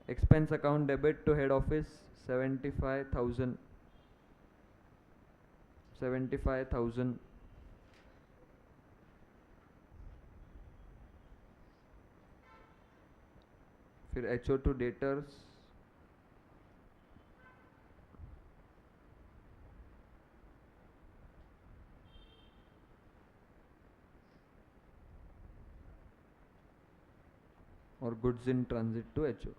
expense account debit to head office 75,000, 75,000। फिर एचओ टू डेटर्स, और goods in transit to HO.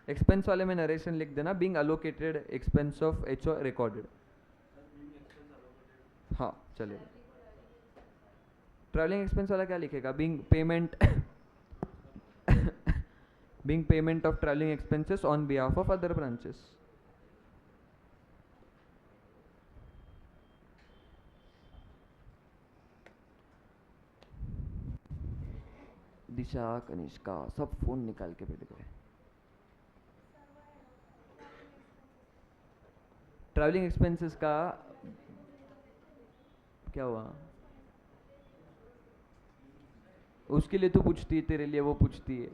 Expense वाले में नरेशन लिख देना, being allocated expense of HO recorded. हाँ चलेगा। ट्रैवलिंग एक्सपेंस वाला क्या लिखेगा, being payment being payment of travelling expenses on behalf of other branches. Disha, Kanishka सब फोन निकाल के बैठ गए। ट्रैवलिंग एक्सपेंसेस का क्या हुआ? उसके लिए तू पूछती है, तेरे लिए वो पूछती है।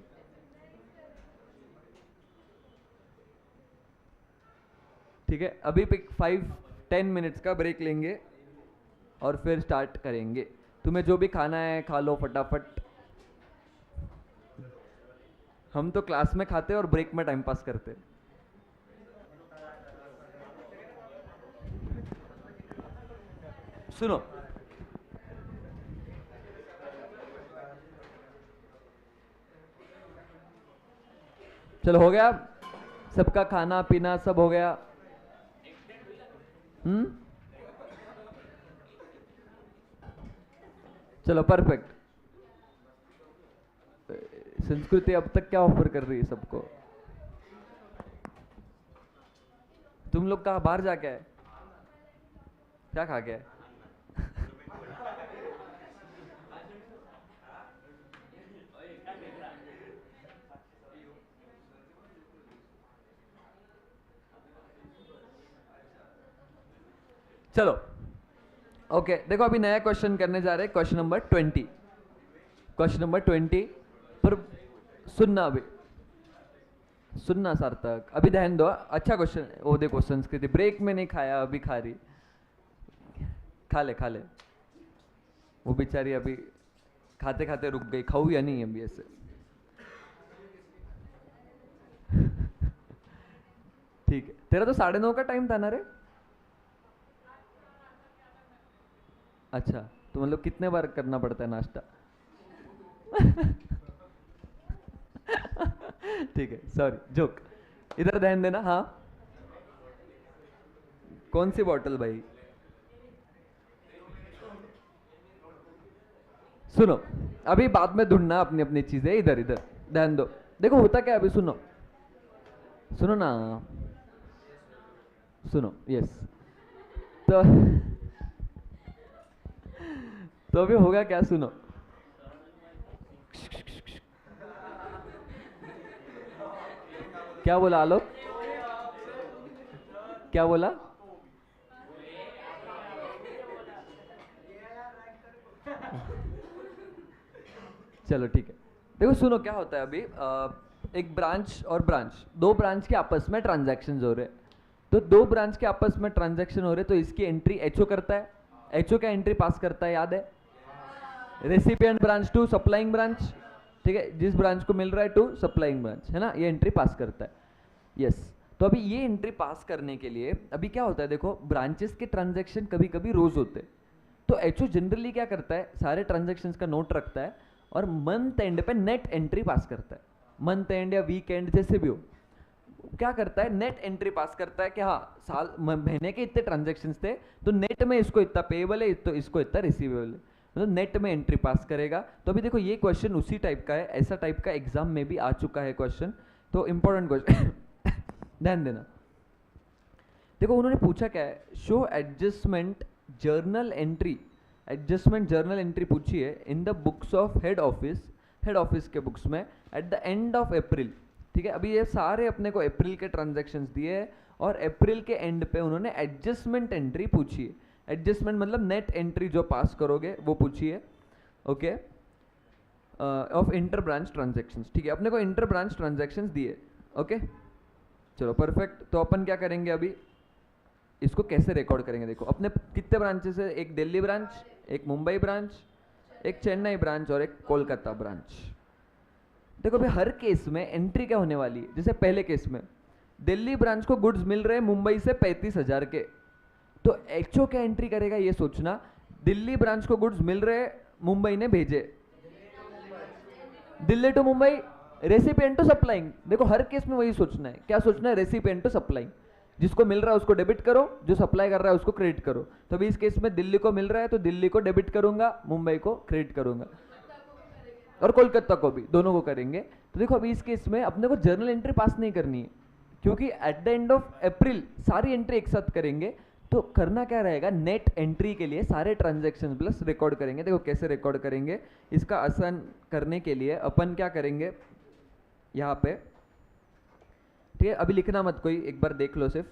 ठीक है, अभी 5-10 मिनट्स का ब्रेक लेंगे और फिर स्टार्ट करेंगे। तुम्हें जो भी खाना है खा लो फटाफट। हम तो क्लास में खाते और ब्रेक में टाइम पास करते। सुनो, चलो हो गया, सबका खाना पीना सब हो गया। चलो परफेक्ट। संस्कृति अब तक क्या ऑफर कर रही है सबको? तुम लोग कहा बाहर जाके आए, क्या खा के आए? चलो ओके, देखो अभी नया क्वेश्चन करने जा रहे हैं, क्वेश्चन नंबर 20। क्वेश्चन नंबर 20 पर सुनना, अभी सुनना सार्थक, अभी ध्यान दो। अच्छा क्वेश्चन, वो देखो संस्कृति ब्रेक में नहीं खाया, अभी खा रही। खा ले खा ले, वो बेचारी अभी खाते खाते रुक गई, खाऊ या नहीं अभी ऐसे। ठीक है, तेरा तो 9:30 का टाइम था ना रे? अच्छा, तो मतलब कितने बार करना पड़ता है नाश्ता? ठीक है, सॉरी जोक। इधर ध्यान देना। हाँ, कौन सी बॉटल भाई? सुनो, अभी बाद में ढूंढना अपनी अपनी चीजें, इधर इधर ध्यान दो। देखो होता क्या है अभी, सुनो सुनो ना, सुनो। यस, तो तो अभी होगा क्या, सुनो। क्या बोला आलोक? क्या बोला? चलो ठीक है, देखो सुनो क्या होता है अभी। एक ब्रांच और ब्रांच, दो ब्रांच के आपस में ट्रांजैक्शन हो रहे हैं। तो दो ब्रांच के आपस में ट्रांजैक्शन हो रहे, तो इसकी एंट्री एचओ करता है। एचओ क्या एंट्री पास करता है, याद है? Recipient branch to supplying branch. ठीक है, जिस ब्रांच को मिल रहा है टू सप्लाइंग ब्रांच, है ना, ये एंट्री पास करता है। यस, तो अभी ये एंट्री पास करने के लिए अभी क्या होता है, देखो ब्रांचेस के ट्रांजैक्शन कभी कभी रोज होते हैं। तो एचओ जनरली क्या करता है, सारे ट्रांजैक्शंस का नोट रखता है और मंथ एंड पे नेट एंट्री पास करता है। मंथ एंड या वीक एंड जैसे भी हो, क्या करता है, नेट एंट्री पास करता है कि हाँ साल महीने के इतने ट्रांजैक्शंस थे, तो नेट में इसको इतना पेएबल है, तो इसको इतना रिसीवेबल है, मतलब नेट में एंट्री पास करेगा। तो अभी देखो ये क्वेश्चन उसी टाइप का है, ऐसा टाइप का एग्जाम में भी आ चुका है क्वेश्चन, तो इंपॉर्टेंट क्वेश्चन। ध्यान देना। देखो उन्होंने पूछा क्या है, show adjustment journal entry. Adjustment journal entry पूछी है इन the books of head office, head office के बुक्स में at the end of April. ठीक है, अभी ये सारे अपने को अप्रैल के ट्रांजैक्शंस दिए हैं और अप्रैल के एंड पे उन्होंने एडजस्टमेंट एंट्री पूछी है। एडजस्टमेंट मतलब नेट एंट्री जो पास करोगे वो पूछी है। Okay, of inter branch transactions. ठीक है, अपने को इंटर ब्रांच ट्रांजैक्शंस दिए। ओके चलो परफेक्ट, तो अपन क्या करेंगे अभी, इसको कैसे रिकॉर्ड करेंगे। देखो अपने कितने ब्रांचेस है, एक दिल्ली ब्रांच, एक मुंबई ब्रांच, एक चेन्नई ब्रांच और एक कोलकाता ब्रांच। देखो अभी हर केस में एंट्री क्या होने वाली है, जैसे पहले केस में दिल्ली ब्रांच को गुड्स मिल रहे हैं मुंबई से 35,000 के, तो एचओ क्या एंट्री करेगा ये सोचना। दिल्ली ब्रांच को गुड्स मिल रहे हैं, मुंबई ने भेजे, Delhi to Mumbai, recipient to supplying. देखो हर केस में वही सोचना है, क्या सोचना है, रेसिपिएंट टू सप्लाइंग। जिसको मिल रहा है उसको डेबिट करो, जो सप्लाई कर रहा है उसको क्रेडिट करो। तो अभी इस केस में दिल्ली को मिल रहा है तो दिल्ली को डेबिट करूंगा, मुंबई को क्रेडिट करूंगा, और कोलकाता को भी, दोनों को करेंगे। तो देखो अभी इस केस में अपने को जर्नल एंट्री पास नहीं करनी है, क्योंकि at the end of April सारी एंट्री एक साथ करेंगे। तो करना क्या रहेगा, नेट एंट्री के लिए सारे ट्रांजैक्शन प्लस रिकॉर्ड करेंगे। देखो कैसे रिकॉर्ड करेंगे, इसका आसान करने के लिए अपन क्या करेंगे यहाँ पे। ठीक है, अभी लिखना मत कोई, एक बार देख लो सिर्फ,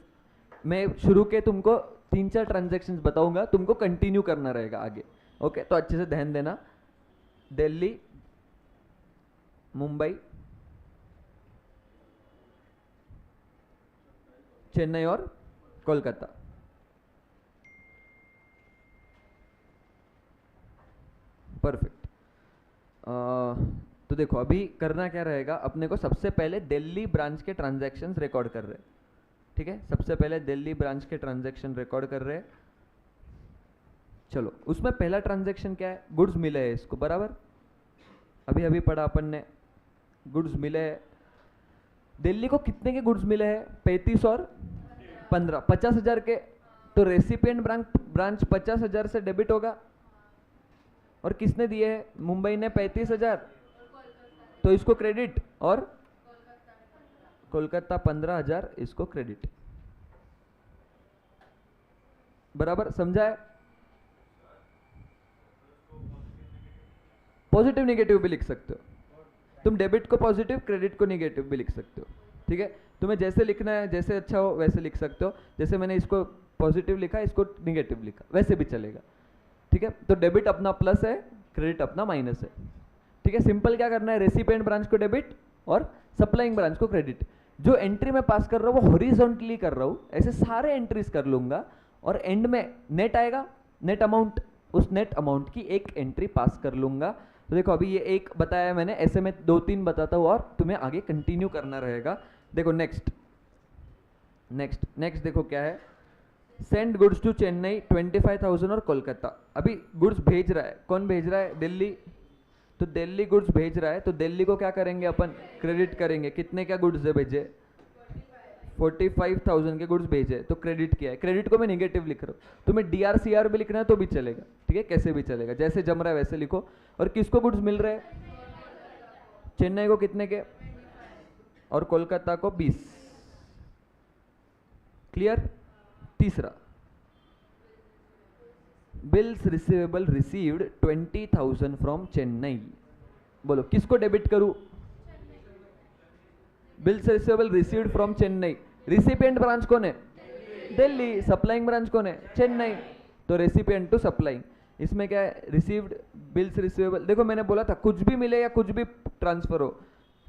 मैं शुरू के तुमको 3-4 ट्रांजैक्शंस बताऊंगा, तुमको कंटिन्यू करना रहेगा आगे। ओके, तो अच्छे से ध्यान देना। दिल्ली मुंबई, चेन्नई और कोलकाता। परफेक्ट। तो देखो अभी करना क्या रहेगा, अपने को सबसे पहले दिल्ली ब्रांच के ट्रांजैक्शंस रिकॉर्ड कर रहे हैं, ठीक है। सबसे पहले दिल्ली ब्रांच के ट्रांजैक्शन रिकॉर्ड कर रहे हैं। चलो उसमें पहला ट्रांजैक्शन क्या है, गुड्स मिले हैं इसको, बराबर अभी अभी पढ़ा अपन ने, गुड्स मिले हैं। दिल्ली को कितने के गुड्स मिले हैं, 35 और 15, 50,000 के। तो रेसिपिएंट ब्रांच 50,000 से डेबिट होगा, और किसने दिए है, मुंबई ने 35,000, तो इसको क्रेडिट, और कोलकाता 15,000, इसको क्रेडिट। बराबर समझा है। पॉजिटिव निगेटिव भी लिख सकते हो तुम, डेबिट को पॉजिटिव, क्रेडिट को निगेटिव भी लिख सकते हो, ठीक है। तुम्हें जैसे लिखना है, जैसे अच्छा हो वैसे लिख सकते हो। जैसे मैंने इसको पॉजिटिव लिखा, इसको निगेटिव लिखा, वैसे भी चलेगा, ठीक है। तो डेबिट अपना प्लस है, क्रेडिट अपना माइनस है, ठीक है। सिंपल क्या करना है, रेसिपिएंट ब्रांच को डेबिट और सप्लाइंग ब्रांच को क्रेडिट। जो एंट्री में पास कर रहा हूँ वो हॉरिजॉन्टली कर रहा हूँ, ऐसे सारे एंट्रीज कर लूंगा, और एंड में नेट आएगा, नेट अमाउंट, उस नेट अमाउंट की एक एंट्री पास कर लूंगा। तो देखो अभी ये एक बताया मैंने, ऐसे में 2-3 बताता हूँ और तुम्हें आगे कंटिन्यू करना रहेगा। देखो नेक्स्ट देखो क्या है, सेंड गुड्स टू चेन्नई 25,000 और कोलकाता। अभी गुड्स भेज रहा है, कौन भेज रहा है, दिल्ली। तो दिल्ली गुड्स भेज रहा है, तो दिल्ली को क्या करेंगे अपन, क्रेडिट करेंगे। कितने क्या गुड्स है भेजे, 45,000 के गुड्स भेजे, तो क्रेडिट किया है। क्रेडिट को मैं निगेटिव लिख रहा हूँ, तुम्हें DRCR भी लिखना है तो भी चलेगा, ठीक है, कैसे भी चलेगा, जैसे जम रहा है वैसे लिखो। और किसको गुड्स मिल रहे हैं, चेन्नई को कितने के, और कोलकाता को 20। क्लियर। तीसरा, bills receivable received 20,000 from Chennai. बोलो किसको डेबिट करूं, bills receivable received from Chennai. Recipient branch कौन है, दिल्ली। सप्लाइंग ब्रांच कौन है, चेन्नई। तो रेसिपिएंट टू सप्लाइंग, इसमें क्या है, रिसीव्ड बिल्स रिसीवेबल। देखो मैंने बोला था कुछ भी मिले या कुछ भी ट्रांसफर हो,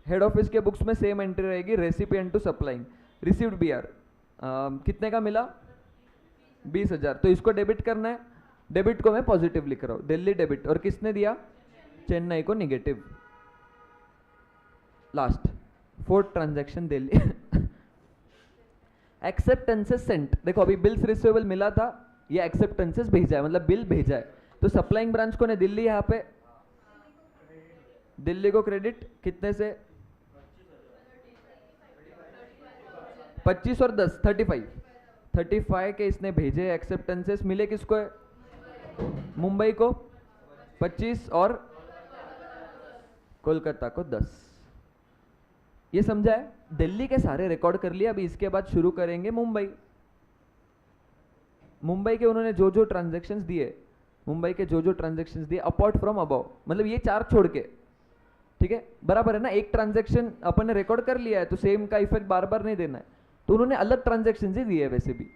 हेड ऑफिस के बुक्स में सेम एंट्री रहेगी, recipient to supplying. Received BR कितने का मिला, 20,000, तो इसको डेबिट करना है। डेबिट को मैं पॉजिटिव लिख रहा हूँ, दिल्ली डेबिट, और किसने दिया, चेन्नई को negative. Last 4th transaction Delhi. Acceptances sent. देखो अभी बिल्स रिसीवेबल मिला था, ये एक्सेप्टेंसेस भेजा है, मतलब बिल भेजा है। तो सप्लाइंग ब्रांच को ने दिल्ली, यहाँ पे दिल्ली को क्रेडिट कितने से, 25 और 10, 35 के इसने भेजे एक्सेप्टेंसेस। मिले किसको है, मुंबई को 25 और कोलकाता को 10। ये समझा है, दिल्ली के सारे रिकॉर्ड कर लिया। अभी इसके बाद शुरू करेंगे मुंबई। मुंबई के उन्होंने जो जो ट्रांजैक्शंस दिए, मुंबई के जो जो ट्रांजैक्शंस दिए अपार्ट फ्रॉम अबव, मतलब ये 4 छोड़ के, ठीक है, बराबर है ना। एक ट्रांजैक्शन अपन ने रिकॉर्ड कर लिया है, तो सेम का इफेक्ट बार बार नहीं देना है, तो उन्होंने अलग ट्रांजैक्शन ही दिए है वैसे भी।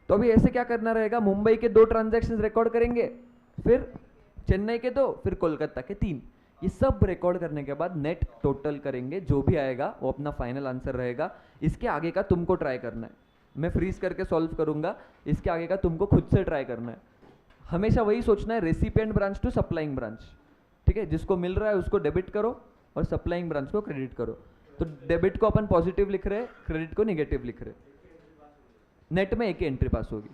तो अभी ऐसे क्या करना रहेगा, मुंबई के 2 ट्रांजैक्शंस रिकॉर्ड करेंगे, फिर चेन्नई के 2, फिर कोलकाता के 3। ये सब रिकॉर्ड करने के बाद नेट टोटल करेंगे, जो भी आएगा वो अपना फाइनल आंसर रहेगा। इसके आगे का तुमको ट्राई करना है, मैं फ्रीज करके सॉल्व करूंगा, इसके आगे का तुमको खुद से ट्राई करना है। हमेशा वही सोचना है, recipient branch to supplying branch, ठीक है। जिसको मिल रहा है उसको डेबिट करो और सप्लाइंग ब्रांच को क्रेडिट करो। तो डेबिट को अपन पॉजिटिव लिख रहे हैं, क्रेडिट को निगेटिव लिख रहे हैं। नेट में एक ही एंट्री पास होगी।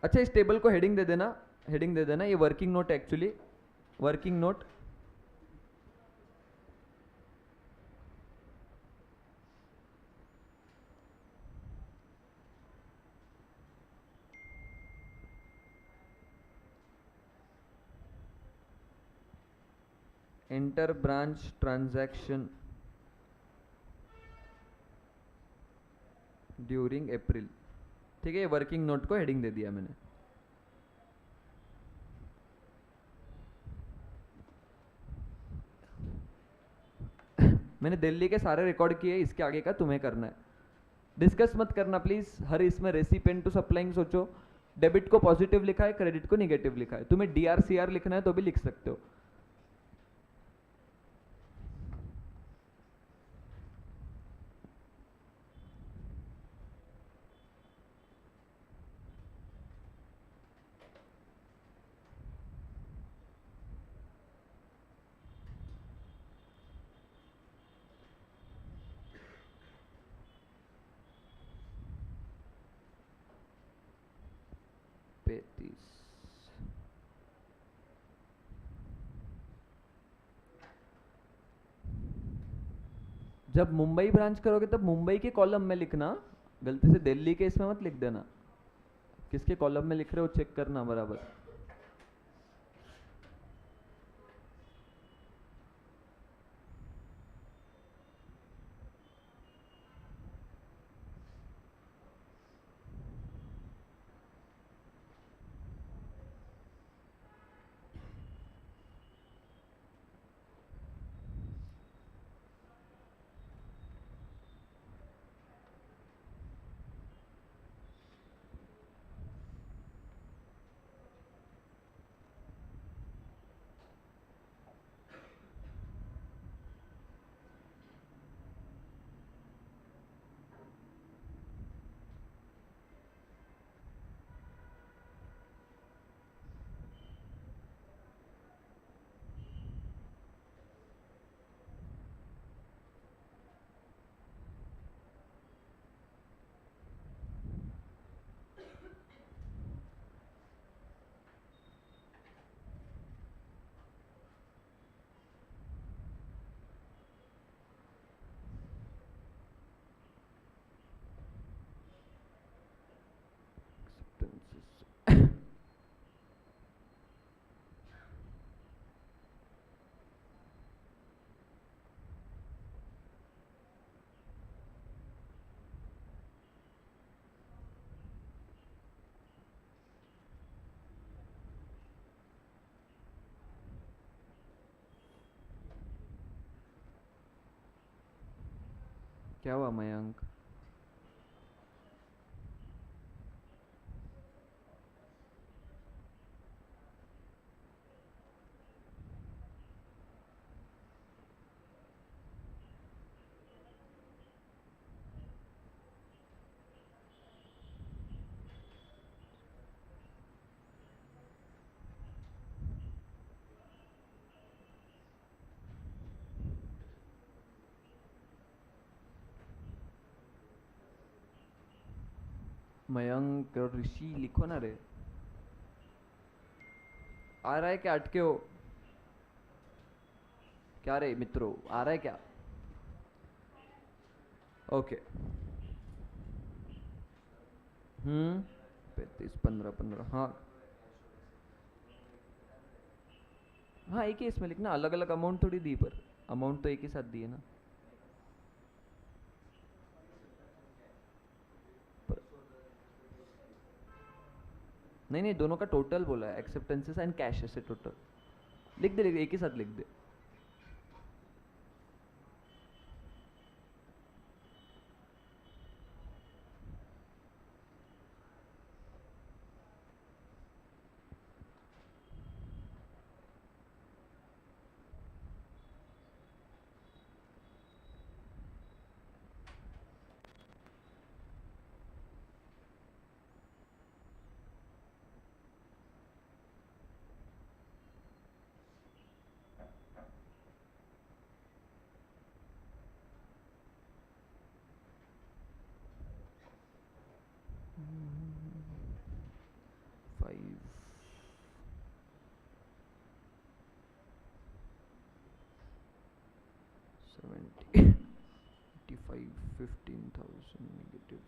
अच्छा इस टेबल को हेडिंग दे देना, हेडिंग दे देना, ये working note actually, working note. Inter branch transaction during April, ठीक है। ये वर्किंग नोट को हेडिंग दे दिया मैंने। मैंने दिल्ली के सारे रिकॉर्ड किए, इसके आगे का तुम्हें करना है। डिस्कस मत करना प्लीज, हर इसमें रेसिपिएंट टू सप्लाइंग सोचो। डेबिट को पॉजिटिव लिखा है, क्रेडिट को निगेटिव लिखा है। तुम्हें DRCR लिखना है तो भी लिख सकते हो, जब मुंबई ब्रांच करोगे तब मुंबई के कॉलम में लिखना, गलती से दिल्ली के इसमें मत लिख देना। किसके कॉलम में लिख रहे हो चेक करना बराबर। क्या हुआ मयंक? मयंक और ऋषि लिखो ना रे। आ रहा है क्या? अटके हो क्या रे मित्रों? आ रहा है क्या? ओके। 35 15 15 हाँ। हाँ एक ही इसमें लिखना, अलग अलग अमाउंट थोड़ी दी, पर अमाउंट तो एक ही साथ दी है ना। पर नहीं नहीं, दोनों का टोटल बोला है, एक्सेप्टेंसेस एंड कैश ऐसे टोटल लिख दे, एक ही साथ लिख दे। Five 70 85 15,000 negative